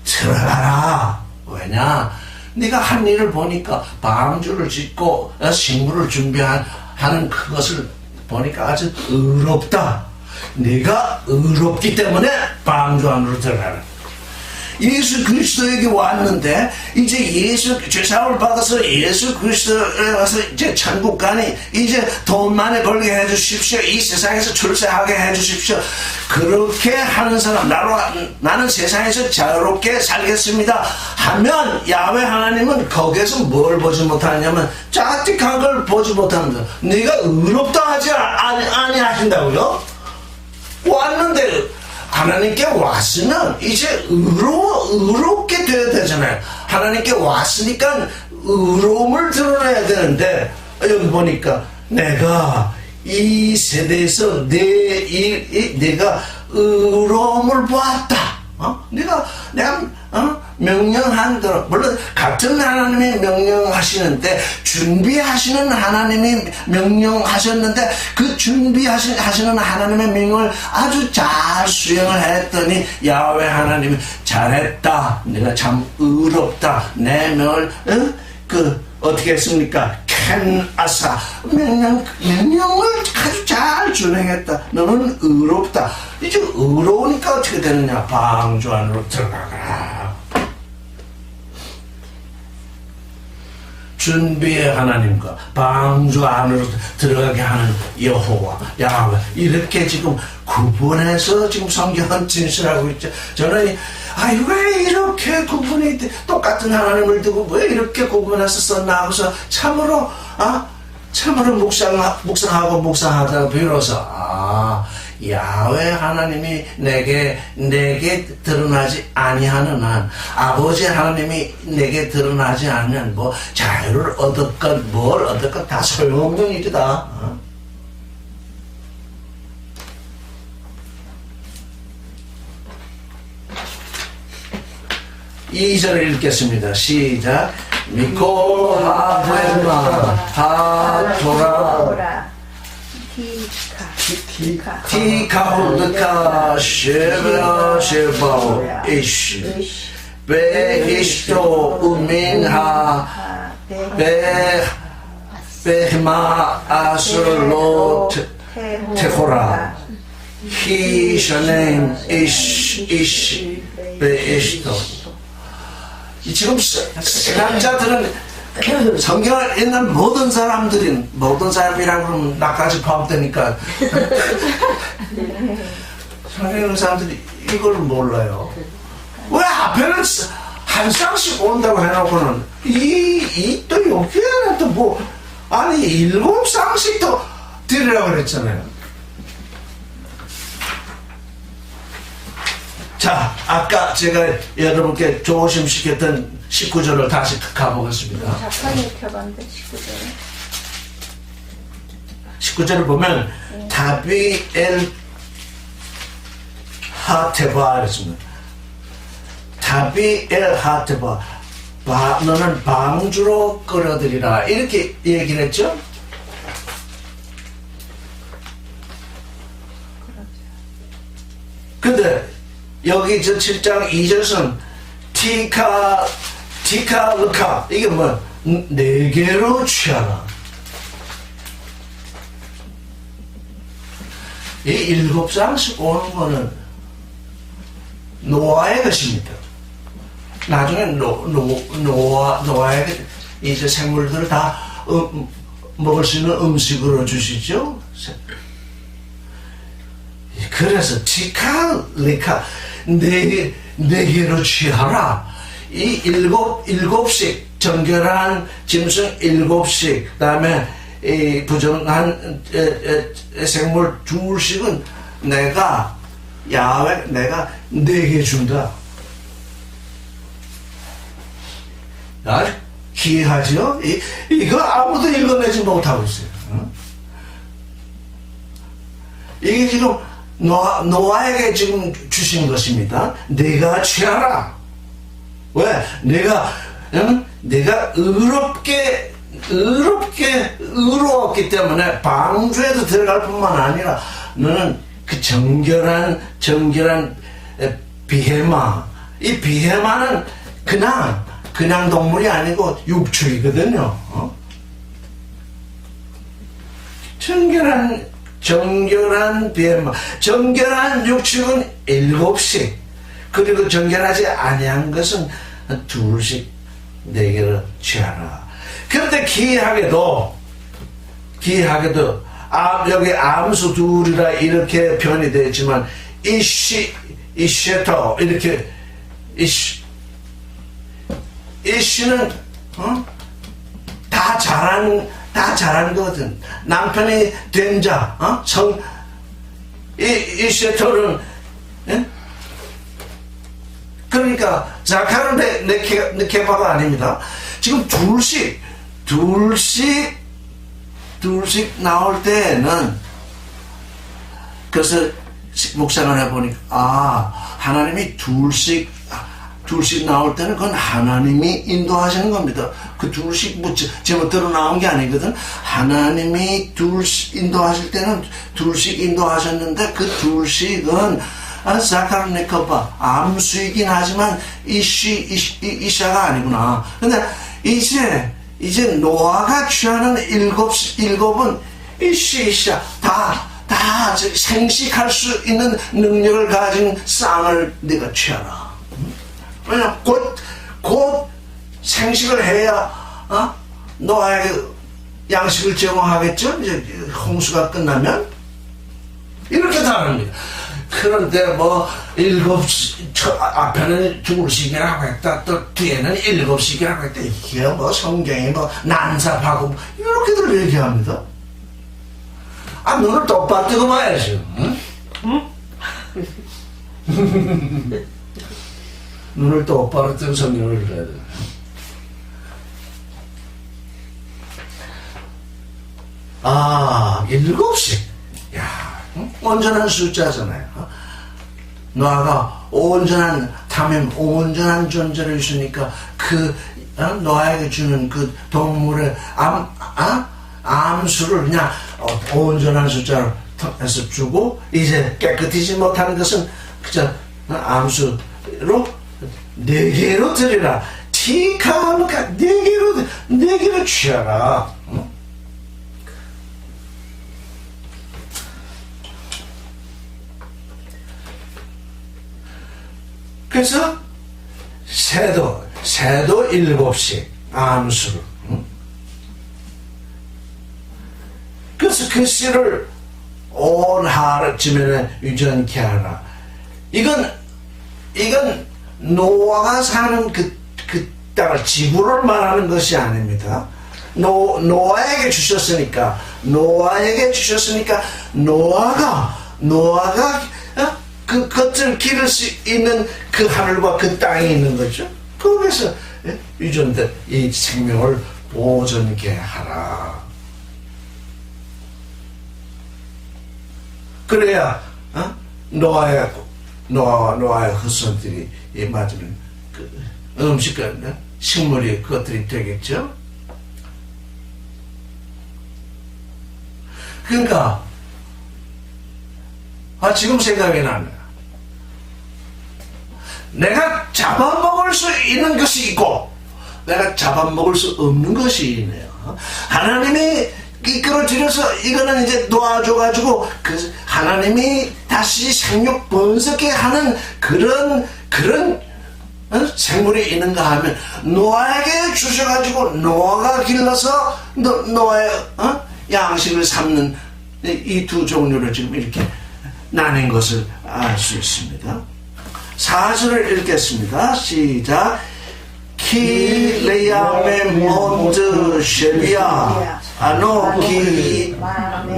들어가라. 왜냐? 네가 한 일을 보니까 방주를 짓고 식물을 준비하는 그것을 보니까 아주 의롭다. 네가 의롭기 때문에 방주 안으로 들어가라. 예수 그리스도에게 왔는데 이제 죄사함을 받아서 예수 그리스도에 와서 이제 천국 가니 이제 돈 많이 벌게 해주십시오. 이 세상에서 출세하게 해주십시오. 그렇게 하는 사람 나는 세상에서 자유롭게 살겠습니다 하면 야훼 하나님은 거기에서 뭘 보지 못하냐면 짜릿한 걸 보지 못합니다. 네가 의롭다 하지 아니하신다고요? 왔는데 하나님께 왔으면 이제 의롭게 되어야 되잖아요. 하나님께 왔으니까 의로움을 드러내야 되는데 여기 보니까 내가 이 세대에서 내가 의로움을 보았다. 내가 명령한 대로, 물론 같은 하나님이 명령하시는데 준비하시는 하나님이 명령하셨는데 그 준비하시는 하나님의 명령을 아주 잘 수행을 했더니 야훼 하나님이 잘했다. 내가 참 의롭다. 내 명을 어떻게 했습니까? 켄아사 명령을 아주 잘 준행했다. 너는 의롭다. 이제 의로우니까 어떻게 되느냐? 방주 안으로 들어가라. 준비의 하나님과 방주 안으로 들어가게 하는 여호와 야훼 이렇게 지금 구분해서 지금 성경은 진술하고 있죠. 저는 왜 이렇게 구분이 똑같은 하나님을 두고 왜 이렇게 구분해서 썼나 하고서 참으로 묵상하고 묵상하다가 비로소 야훼 하나님이 내게 드러나지 아니하는 한, 아버지 하나님이 내게 드러나지 않으면 뭐 자유를 얻었건 뭘 얻었건 다 소용없는 일이다. 2절을 읽겠습니다. 시작. 미코 하베마 하토라 티카우드카 쉐베라 쉐바오 이시 베히스토 우민하 베히마 아슬로 테호라 히샤네임 이시 베히스토. 지금 신학자들은 성경을 읽는 모든 사람이라고 그러면 나까지 포함되니까 성경 읽는 사람들이 이걸 몰라요. 왜 앞에는 한 쌍씩 온다고 해놓고는 또 여기에는 또 뭐 아니 7쌍씩 더 드리라고 그랬잖아요. 자, 아까 제가 여러분께 조심시켰던 19절을 다시 가보겠습니다.
작가님 켜봤는데
19절을 보면 다비 엘 하테바 그랬습니다. 다비 엘 하테바 너는 방주로 끌어들이라 이렇게 얘기를 했죠. 근데 여기 저 7장 2절은 티카르카 이게 뭐 내게로 취하라. 이 7쌍씩 오는 거는 노아의 것입니다. 나중에 노아의 이제 생물들을 다 먹을 수 있는 음식으로 주시죠. 그래서 티카르카 내게로 취하라. 이 일곱씩 정결한 짐승 7씩 그다음에 이 부정한 생물 2씩은 야훼 내가 내게 준다. 기이하죠? 이거 아무도 읽어내지 못하고 있어요. 이게 지금 노아에게 지금 주신 것입니다. 내가 취하라. 왜? 내가 의롭기 때문에 방주에도 들어갈 뿐만 아니라 너는 그 정결한 비헤마. 이 비헤마는 그냥 동물이 아니고 육축이거든요. 정결한 비헤마. 정결한 육축은 7씩. 그리고 정결하지 아니한 것은 2씩 내게로 취하라. 그런데 기이하게도 여기 암수 둘이라 이렇게 표현이 되어 있지만 이시에터 이렇게 이시는 다 잘한 거거든. 남편이 된 자, 이시에터는 그러니까 자카는 네케바가 아닙니다. 지금 둘씩 나올 때는 그래서 묵상을 해보니까 하나님이 둘씩 나올 때는 그건 하나님이 인도하시는 겁니다. 그 둘씩 제멋대로 나온 게 아니거든. 하나님이 인도하실 때는 둘씩 인도하셨는데 그 둘씩은 자카르네커바 암수이긴 하지만 이샤가 아니구나. 근데 이제 노아가 취하는 7은 이샤 다 생식할 수 있는 능력을 가진 쌍을 네가 취하라. 왜냐 곧 생식을 해야 노아에게 양식을 제공하겠죠? 이제 홍수가 끝나면? 이렇게 다릅니다. 그런데 뭐, 앞에는 둘씩이라고 했다, 또 뒤에는 7씩이라고 했다. 이게 뭐 성경이 뭐 난삽하고, 이렇게들 얘기합니다. 눈을 똑바로 뜨고 봐야지. 응? 눈을 똑바로 뜨고 성경을 읽어야 돼. 아, 7씩. 야, 온전한 숫자잖아요. 노아가 온전한, 담임, 온전한 존재를 주니까 노아에게 주는 그 동물의 암수를 그냥 온전한 숫자로 해서 주고, 이제 깨끗이지 못하는 것은 그저 암수로 4개로 드리라. 티카무카 4개로 취하라. 그래서 새도 7씩 암수를. 그래서 그 씨를 온 하루쯤에는 유전케 하라. 이건 노아가 사는 그 땅을, 지구를 말하는 것이 아닙니다. 노아에게 주셨으니까 노아가 그 겉을 기를 수 있는 그 하늘과 그 땅이 있는 거죠. 거기서 유전된 이 생명을 보존케 하라. 그래야 노아의 후손들이 맞으면 그 음식과 식물이 그것들이 되겠죠. 그러니까 지금 생각이 나네요. 내가 잡아먹을 수 있는 것이 있고 내가 잡아먹을 수 없는 것이 있네요. 하나님이 이끌어들여서 이거는 이제 놓아줘가지고 그 하나님이 다시 생육 번성케 하는 그런 생물이 있는가 하면 노아에게 주셔가지고 노아가 길러서 노아의 양식을 삼는 이 두 종류를 지금 이렇게 나뉜 것을 알 수 있습니다. 4절을 읽겠습니다. 시작. 키 레야메 몬트 쉐비야 아노키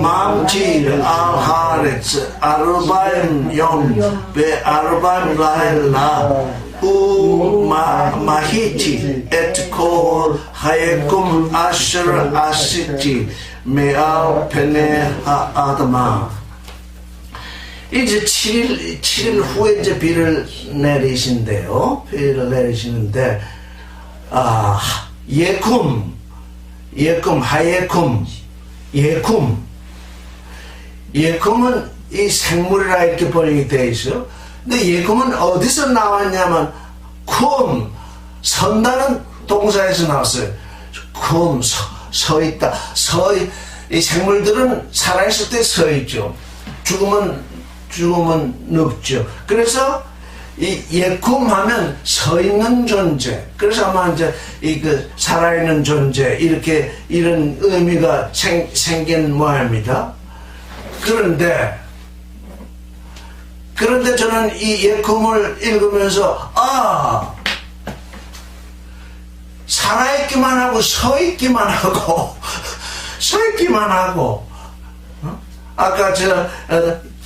맘질 알하레츠 아르바임 염베 아르바임 라일라 마히티 에트콜 하예쿰 아셔 아시티 메아 페네 아다마. 이제 7일 후에 이제 비를 내리신대요. 내리시는데, 예쿰은 이 생물이라 이렇게 번역이 되어 있어요. 근데 예쿰은 어디서 나왔냐면, 선다는 동사에서 나왔어요. 서 있다. 이 생물들은 살아있을 때 서 있죠. 죽으면 눕죠. 그래서 이 예쿰하면 서 있는 존재. 그래서 아마 이제 살아있는 존재 이런 의미가 생긴 모양입니다. 그런데 저는 이 예쿰을 읽으면서 살아있기만 하고 서 있기만 하고 아까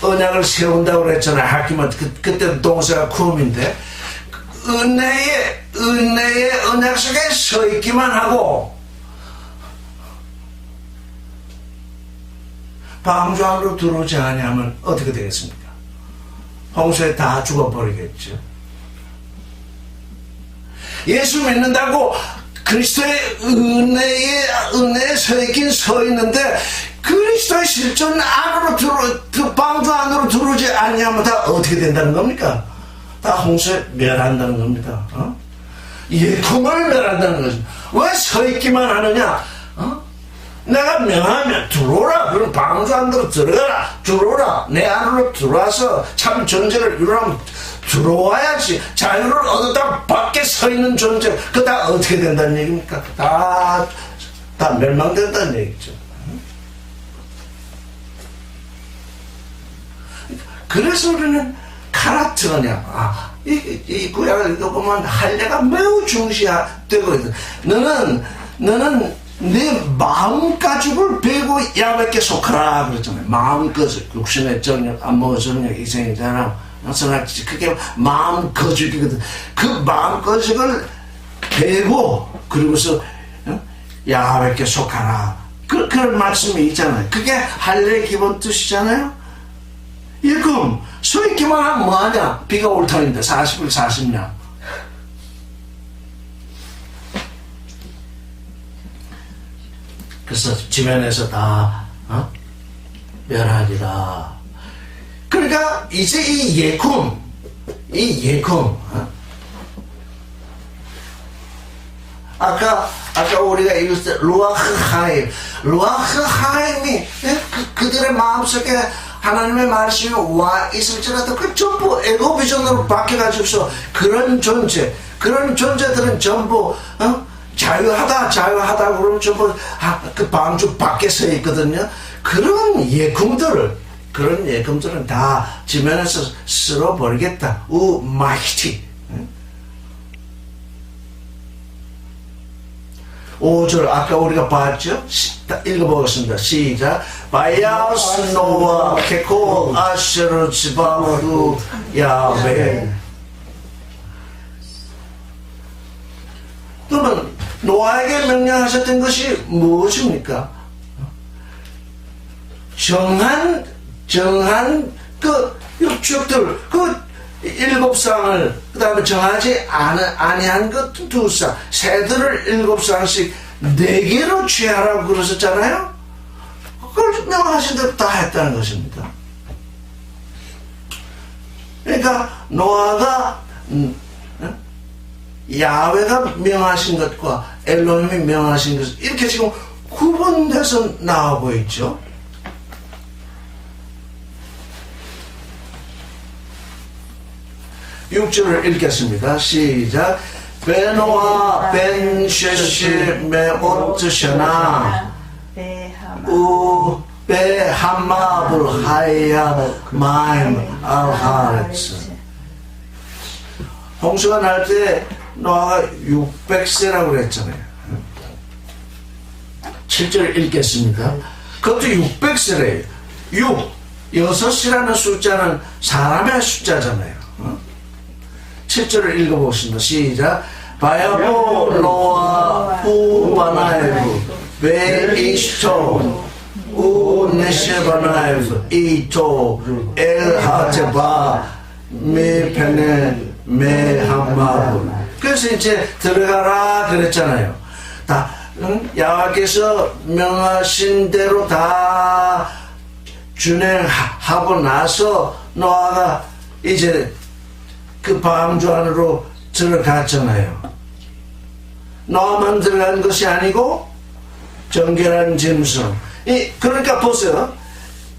언약을 세운다고 그랬잖아요. 하기만 그때 동사가 쿰인데 은혜의 언약 속에 서 있기만 하고 방주 안으로 들어오지 않으면 어떻게 되겠습니까? 홍수에 다 죽어버리겠죠. 예수 믿는다고 그리스도의 은혜에 서 있긴 서 있는데 그리스도의 실존 안으로 방주 안으로 들어오지 않냐면 다 어떻게 된다는 겁니까? 다 홍수에 멸한다는 겁니다. 예쿰을 멸한다는 거죠. 왜 서 있기만 하느냐? 내가 명하면 들어오라. 그럼 방주 안으로 들어오라. 내 안으로 들어와서 참 존재를 이루려면 들어와야지. 자유를 얻었다 밖에 서 있는 존재. 그거 다 어떻게 된다는 얘기입니까? 다 다 멸망된다는 얘기죠. 그래서 우리는 카라트냐, 이 구약을 읽어보면 할례가 매우 중시되고 있다. 너는 네 마음가짐을 베고 야훼께 속하라 그랬잖아요. 마음가짐, 육신의 정력, 안목의 정력, 이생의 자랑, 선악지, 그게 마음가짐이거든. 그 마음가짐을 베고 그리고서 야훼께 속하라. 그런 말씀이 있잖아요. 그게 할례의 기본 뜻이잖아요. 일금 서 있기만 하면 뭐하냐? 비가 올 터인데 40일 40년. 그래서 지면에서 다 멸하리라. 그러니까 이제 이 예쿰 아까 우리가 읽을 때 루아흐 하임이 그들의 마음속에 하나님의 말씀이 와 있을지라도 그 전부 에고 비전으로 바뀌어가지고서 그런 존재들은 전부 자유하다 그러면 전부 그 방주 밖에 서 있거든요. 그런 예금들은 다 지면에서 쓸어버리겠다. 마이티. 5절 아까 우리가 봤죠? 읽어보겠습니다. 시작. 바야스 노아 케코 아쉐르 지바후 야훼. 그러면 노아에게 명령하셨던 것이 무엇입니까? 정한 그 육축들, 그 7쌍을 그 다음에 정하지 아니한 것 2쌍, 새들을 7쌍씩 4개로 취하라고 그러셨잖아요. 그걸 명하신 대로 다 했다는 것입니다. 그러니까 노아가 야훼가 명하신 것과 엘로힘이 명하신 것 이렇게 지금 구분돼서 나오고 있죠. (6절을) 읽겠습니다. 시작. 베노아 벤 쉐시 메오트 셔나 우 베하마 불하야 마임 알하르츠. 홍수가 날 때 노아가 600세라고 그랬잖아요. 7절 읽겠습니다. 그것도 600세래요. 6이라는 숫자는 사람의 숫자잖아요. 7절을 읽어보겠습니다. 시작. 바야보 노아 우바나에브 베이스토 우네셰바나에브 이토 엘하테바 메페네 메하마브. 그래서 이제 들어가라 그랬잖아요. 다 야훼께서 명하신 대로 다 준행하고 나서 노아가 이제 그 방주 안으로 들어갔잖아요. 노아만 들어간 것이 아니고 정결한 짐승. 그러니까 보세요.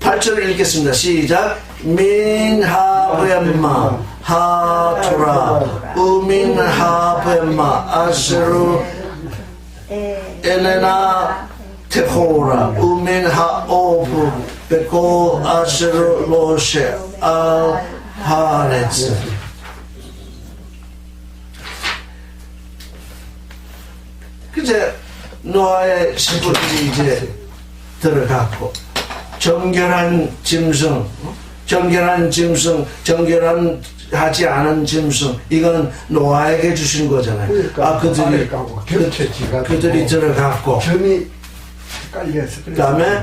8절을 읽겠습니다. 시작. 민하브엠마 하토라 우민하브엠마 아스루 엘레나 테코라 우민하오브 베코 아스루 로셰 알하레츠. 이제 노아의 식구들이 이제 들어갔고 정결한 짐승, 정결하지 않은 짐승, 이건 노아에게 주신 거잖아요.
그러니까
그들이 들어갔고
점이 깔려서
그 다음에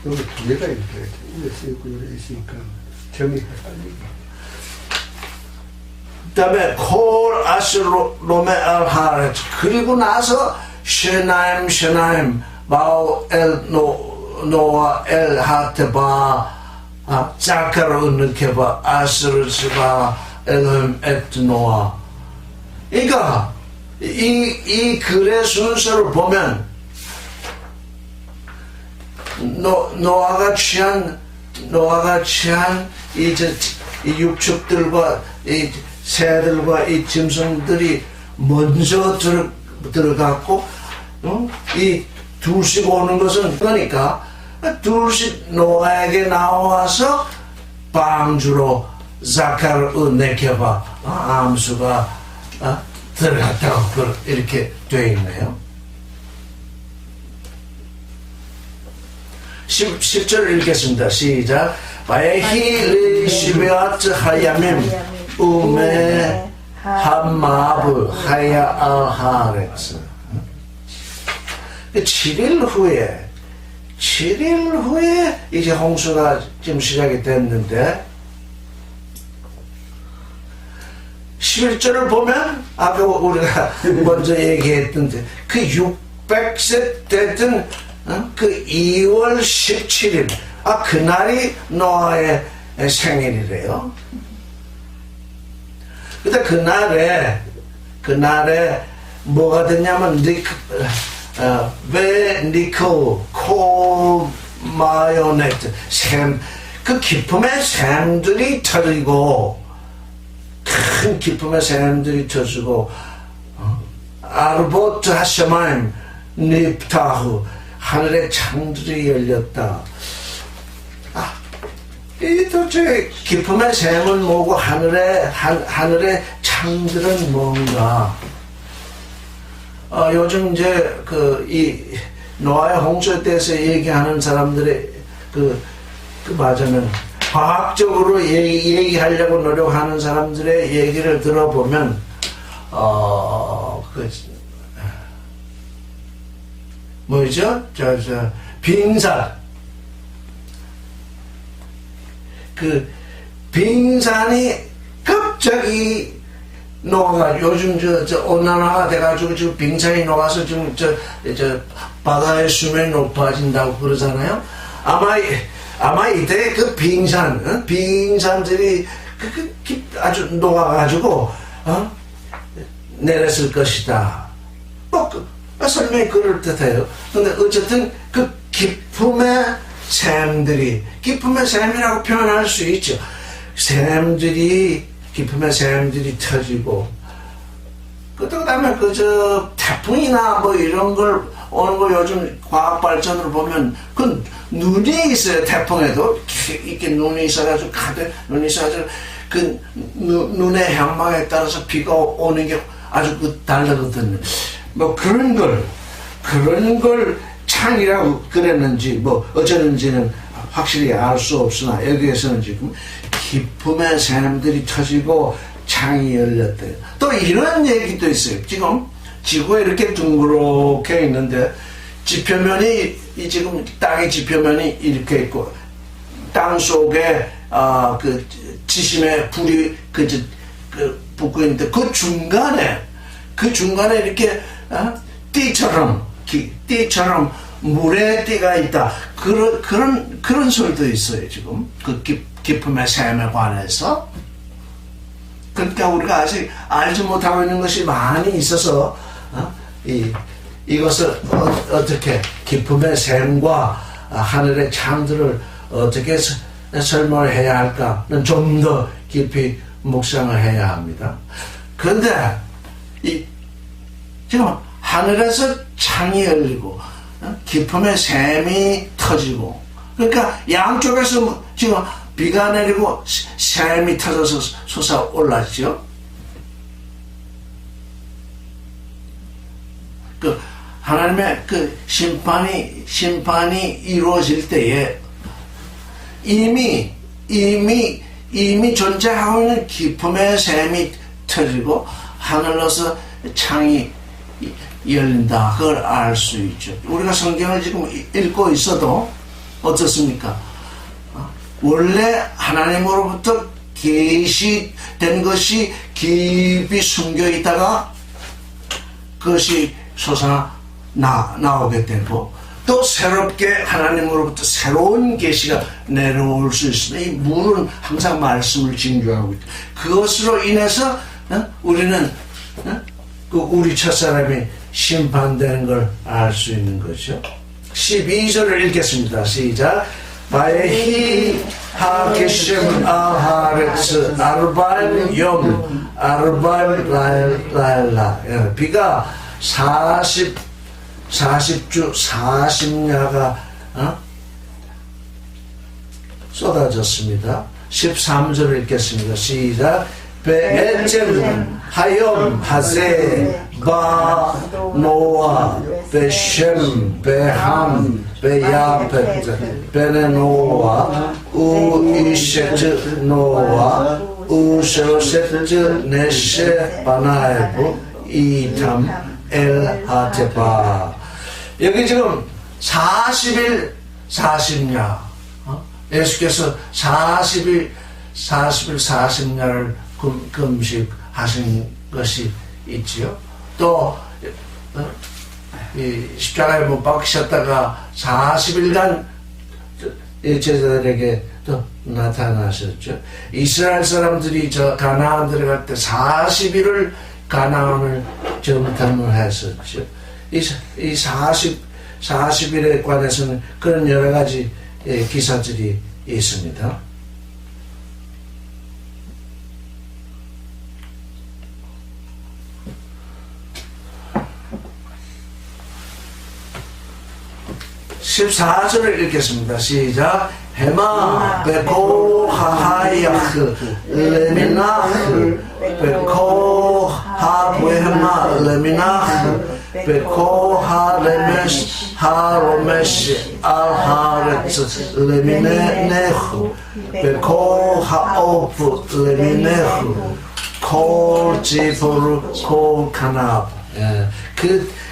여기 2개가 이렇게 위에 쓰이고 여기 있으니까 점이 헷갈리고.
그 다음에 콜 아스로메 알하레. 그리고 나서 쉐나임 바오 엘 노아 엘 하테바 자카로 은느케바 아스르스바 엘흠 에트 노아. 그러니까 이 글의 순서를 보면 노아가 취한 이 육축들과 이 새들과 이 짐승들이 먼저 들어갔고 이 둘씩 오는 것은 그러니까 둘씩 노아에게 나와서 방주로 자카르 네케바 암수가 들어갔다고 이렇게 되어 있네요. 10절 읽겠습니다. 시작. 바에히 리시베아트 하야밈 우메 함마브 하야 아하렉스. 7일 후에 이제 홍수가 지금 시작이 됐는데 11절을 보면 아까 우리가 먼저 얘기했던데 그 600세 됐던 그 2월 17일 그날이 노아의 생일이래요. 근데 그날에 뭐가 됐냐면 니코 마요네트 그 기쁨의 샘들이 터지고 큰 기쁨의 샘들이 터지고 아르보트 하셔마임 닙타후 하늘의 창들이 열렸다. 이 도대체 기쁨의 샘은 뭐고 하늘의 창들은 뭔가? 요즘 이제 이 노아의 홍수에 대해서 얘기하는 사람들의 맞으면 과학적으로 얘기하려고 노력하는 사람들의 얘기를 들어보면 뭐죠? 빙산. 빙산이 갑자기 녹아가 요즘 온난화가 돼가지고 지금 빙산이 녹아서 지금 바다의 수면이 높아진다고 그러잖아요. 아마 이때 그 빙산들이 아주 녹아가지고 내렸을 것이다. 설명이 그럴듯해요. 근데 어쨌든 그 기쁨의 샘이라고 표현할 수 있죠. 기쁨의 샘들이 터지고, 그 다음에 태풍이나 뭐 이런 걸 오는 거 요즘 과학 발전으로 보면 그 눈이 있어요. 태풍에도 이렇게 눈이 있어가지고 눈이 있어가지고 그 눈의 향망에 따라서 비가 오는 게 아주 다르거든요. 뭐 그런 걸 창이라고 그랬는지 뭐 어쩌는지는 확실히 알 수 없으나 여기에서는 지금 기쁨의 샘들이 터지고 창이 열렸대요. 또 이런 얘기도 있어요. 지금 지구에 이렇게 둥그렇게 있는데 지표면이 지금 땅의 지표면이 이렇게 있고 땅 속에 그 지심의 불이 붙고 있는데 그 중간에 이렇게 띠처럼 물의 띠가 있다. 그런 소리도 있어요. 지금 그 기쁨의 샘에 관해서. 그러니까 우리가 아직 알지 못하고 있는 것이 많이 있어서 이것을 어떻게 기쁨의 샘과 하늘의 창들을 어떻게 설명을 해야 할까는 좀 더 깊이 묵상을 해야 합니다. 그런데 지금 하늘에서 창이 열리고 기쁨의 샘이 터지고 그러니까 양쪽에서 지금 비가 내리고 샘이 터져서 솟아올랐죠. 하나님의 심판이 이루어질 때에 이미 존재하고 있는 기쁨의 샘이 터지고 하늘로서 창이 열린다. 그걸 알 수 있죠. 우리가 성경을 지금 읽고 있어도 어떻습니까? 원래 하나님으로부터 계시된 것이 깊이 숨겨 있다가 그것이 나오게 되고 또 새롭게 하나님으로부터 새로운 계시가 내려올 수 있습니다. 이 물은 항상 말씀을 징조하고 있다. 그것으로 인해서 우리는 우리 첫사람이 심판되는 걸 알 수 있는 거죠. 12절을 읽겠습니다. 시작. 바에히 하게심 아하렉스 아르바임 아르바임 라일라. 비가 40 40주 40야가 쏟아졌습니다. 13절을 읽겠습니다. 시작. 베에첼 하염 하세 바 노아 베셈 베함 베야페트 베네노아 우이셰트 노아 우세오세트 네셰 바나에브 이탐 엘하테바. 여기 지금 40일 40야 예수께서 40일 40야를 금식하신 것이 있지요. 또 이 십자가에 못 박히셨다가 40일간 제자들에게 또 나타나셨죠. 이스라엘 사람들이 저 가나안 들어갈 때 40일을 가나안을 정탐을 했었죠. 이 40일에 관해서는 그런 여러 가지 기사들이 있습니다. (14절을) 읽겠습니다. 시작. 헤마 베코 하하야흐 레미나흐 베코 하브헤마 레미나흐 베코 하레메시 하로메시 알하레츠 레미네네흐 베코 하오프 레미네흐 콜지포르 콜카나브.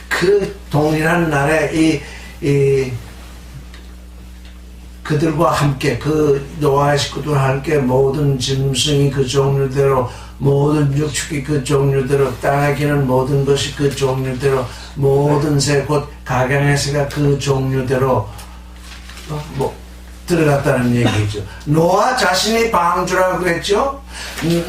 그 동일한 날에 그들과 함께 그 노아의 식구들과 함께 모든 짐승이 그 종류대로 모든 육축이 그 종류대로 땅에 기는 모든 것이 그 종류대로 모든 새 곧 각양의 새가 그 종류대로 들어갔다는 얘기죠. 노아 자신이 방주라고 했죠.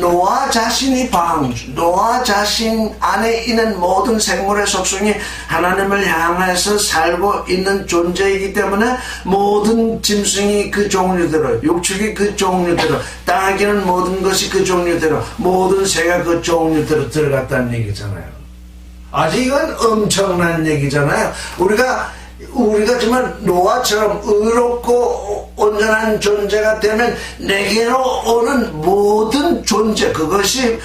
노아 자신이 방주, 노아 자신 안에 있는 모든 생물의 속성이 하나님을 향해서 살고 있는 존재이기 때문에 모든 짐승이 그 종류대로, 육축이 그 종류대로, 땅에 기는 모든 것이 그 종류대로, 모든 새가 그 종류대로 들어갔다는 얘기잖아요. 아직 이건 엄청난 얘기잖아요. 우리가 정말 노아처럼 의롭고 온전한 존재가 되면 내게로 오는 모든 존재, 그것이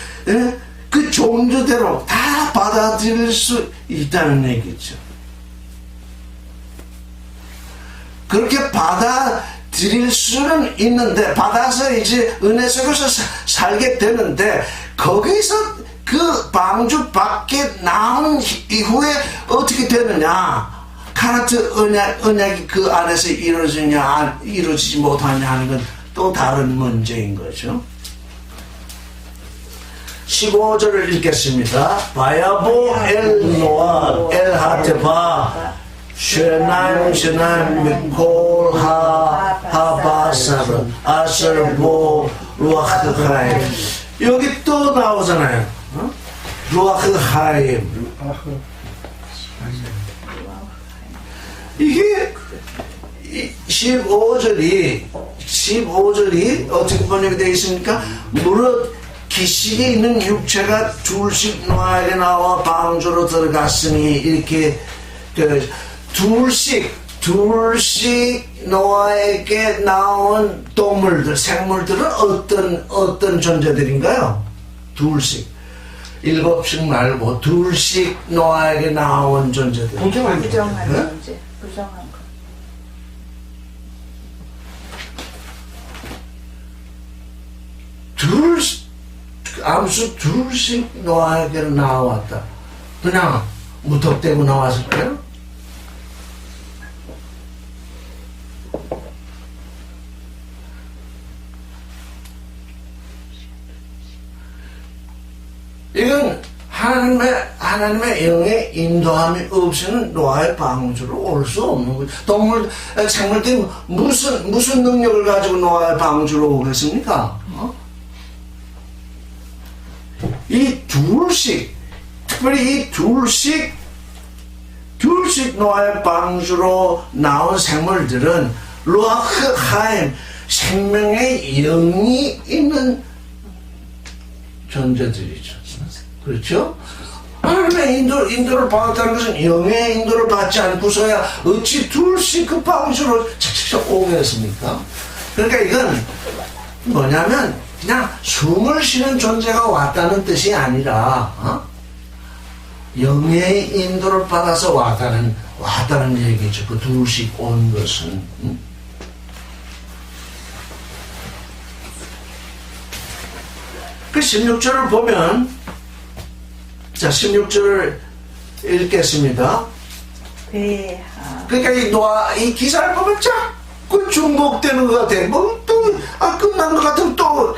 그 종류대로 다 받아들일 수 있다는 얘기죠. 그렇게 받아들일 수는 있는데, 받아서 이제 은혜 속에서 살게 되는데, 거기서 그 방주 밖에 나온 이후에 어떻게 되느냐? 카나트 언약이 그 안에서 이루어지냐 이루어지지 못하냐 하는 건 또 다른 문제인 거죠. 15절을 읽겠습니다. 바야보 엘 노아 엘 하테바 쉐나임 미콜 하바사르 아설보 루아흐하임. 여기 또 나오잖아요. 루아흐하임. 이게 15절이 어떻게 번역이 되어 있습니까? 무릇 기식에 있는 육체가 둘씩 노아에게 나와 방주로 들어갔으니, 이렇게 둘씩 노아에게 나온 동물들, 생물들은 어떤 존재들인가요? 둘씩, 7씩 말고 둘씩 노아에게 나온 존재들.
부정한 존재. 부정한 거.
암수 둘씩 노아에게 나왔다. 그냥 무턱대고 나왔을까요? 이건 하나님의 영의 인도함이 없이는 노아의 방주로 올 수 없는 거죠. 생물들이 무슨 능력을 가지고 노아의 방주로 오겠습니까? 이 둘씩, 특별히 이 둘씩 노아의 방주로 나온 생물들은 루아흐 하임, 생명의 영이 있는 존재들이죠. 그렇죠? 하나님의 인도를 받았다는 것은 영의 인도를 받지 않고서야 어찌 둘씩 그 방주로 착착착 오겠습니까? 그러니까 이건 뭐냐면 그냥 숨을 쉬는 존재가 왔다는 뜻이 아니라 영의 인도를 받아서 왔다는 얘기죠. 그 둘씩 온 것은. 그 16절을 보면, 자, 16절을 읽겠습니다. 그러니까 이 기사를 보면 자꾸 중복되는 것 같아. 뭐 끝난 것 같으면 또.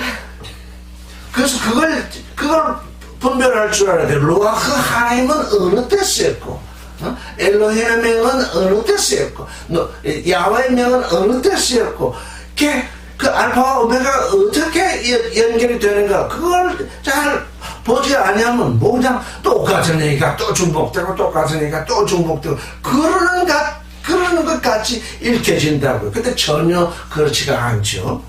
그래서 그걸 분별할 줄 알아야 돼. 루아흐 하나님은 어느 때 쓰였고, 엘로힘의 명은 어느 때 쓰였고, 야훼의 명은 어느 때 쓰였고, 그 알파와 오메가 어떻게 연결이 되는가, 그걸 잘 보지 아니하면 뭐 그냥 똑같은 얘기가 또 중복되고 똑같은 얘기가 또 중복되고 그러는 것 같이 읽혀진다고요. 근데 전혀 그렇지가 않죠.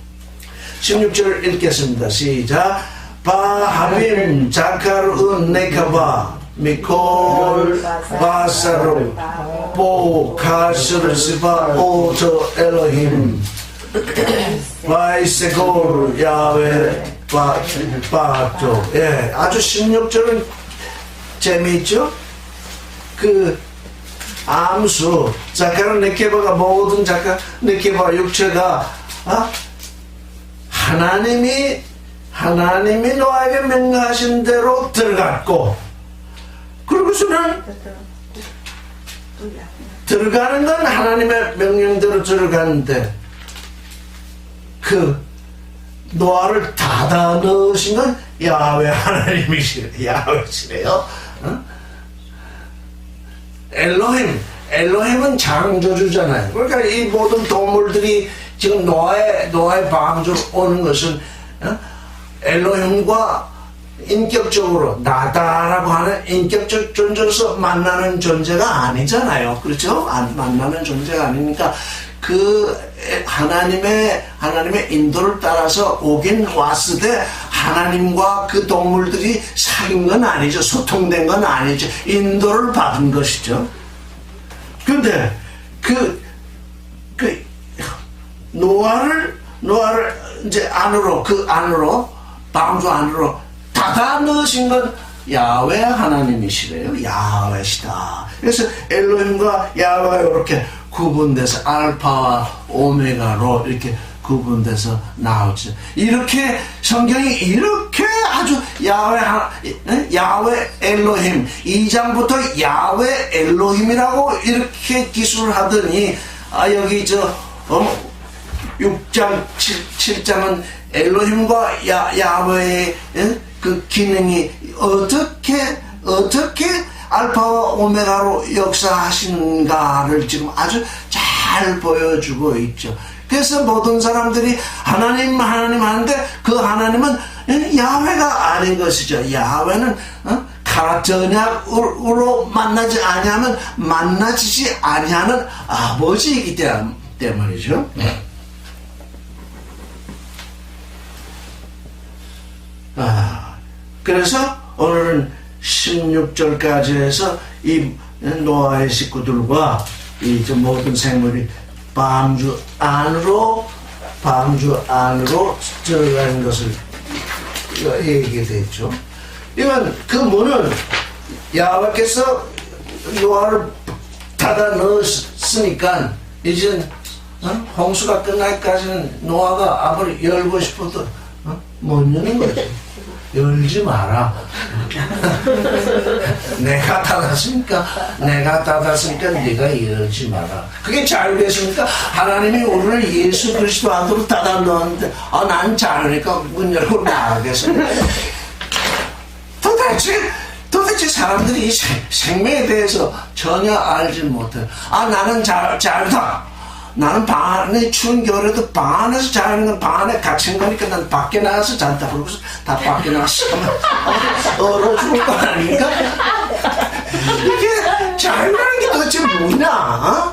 16절 읽겠습니다. 시작. 바하빔 자카르 네카바 미콜 바사로 보 카스르시바 오토 엘로힘 바이세골 야외 바토. 예, 아주 16절은 재미있죠? 그 암수 자카르 네케바가 모든 자카 네케바 육체가 하나님이 노아에게 명하신 대로 들어갔고, 그러고서는 들어가는 건 하나님의 명령대로 들어가는데 그 노아를 닫아 넣으신 건 야훼 야훼시래요. 엘로힘은 창조주잖아요. 그러니까 이 모든 동물들이 지금 노아의 방주로 오는 것은 엘로힘과 인격적으로 나다라고 하는 인격적 존재로서 만나는 존재가 아니잖아요. 그렇죠? 만나는 존재가 아니니까 그 하나님의 인도를 따라서 오긴 왔으되 하나님과 그 동물들이 사귄 건 아니죠. 소통된 건 아니죠. 인도를 받은 것이죠. 그런데 그 노아를 이제 그 안으로 방주 안으로 닫아 넣으신 건 야훼 하나님이시래요. 야훼시다. 그래서 엘로힘과 야훼가 이렇게 구분돼서 알파와 오메가로 이렇게 구분돼서 나오죠. 이렇게 성경이 이렇게 아주 야훼 엘로힘 2장부터 야훼 엘로힘이라고 이렇게 기술을 하더니 여기 6장 7장은 엘로힘과 야훼의 그 기능이 어떻게 알파와 오메가로 역사하신가를 지금 아주 잘 보여주고 있죠. 그래서 모든 사람들이 하나님 하는데 그 하나님은 야훼가 아닌 것이죠. 야훼는 가전약으로 만나지 아니하면 만나지지 아니하는 아버지이기 때문이죠. 그래서 오늘은 16절까지 해서 이 노아의 식구들과 이 모든 생물이 방주 안으로 들어가는 것을 얘기했죠. 이건 그 문은 야훼께서 노아를 닫아 넣었으니까 이제 홍수가 끝날까지는 노아가 아무리 열고 싶어도 못 여는 거지. 열지 마라. 내가 닫았으니까 네가 열지 마라. 그게 자유겠습니까? 하나님이 우리를 예수 그리스도 안으로 닫아 넣었는데 난 자유니까 문 열고 나가겠습니다. 도대체 사람들이 이 생명에 대해서 전혀 알지 못해요. 나는 자유다. 나는 방 안에 추운 겨울에도 방 안에서 자는 건 방 안에 갇힌 거니까 난 밖에 나가서 잔다. 그러고서 다 밖에 나가서 얼어 죽을 거 아닙니까? 이게 자유라는 게 도대체 뭐냐?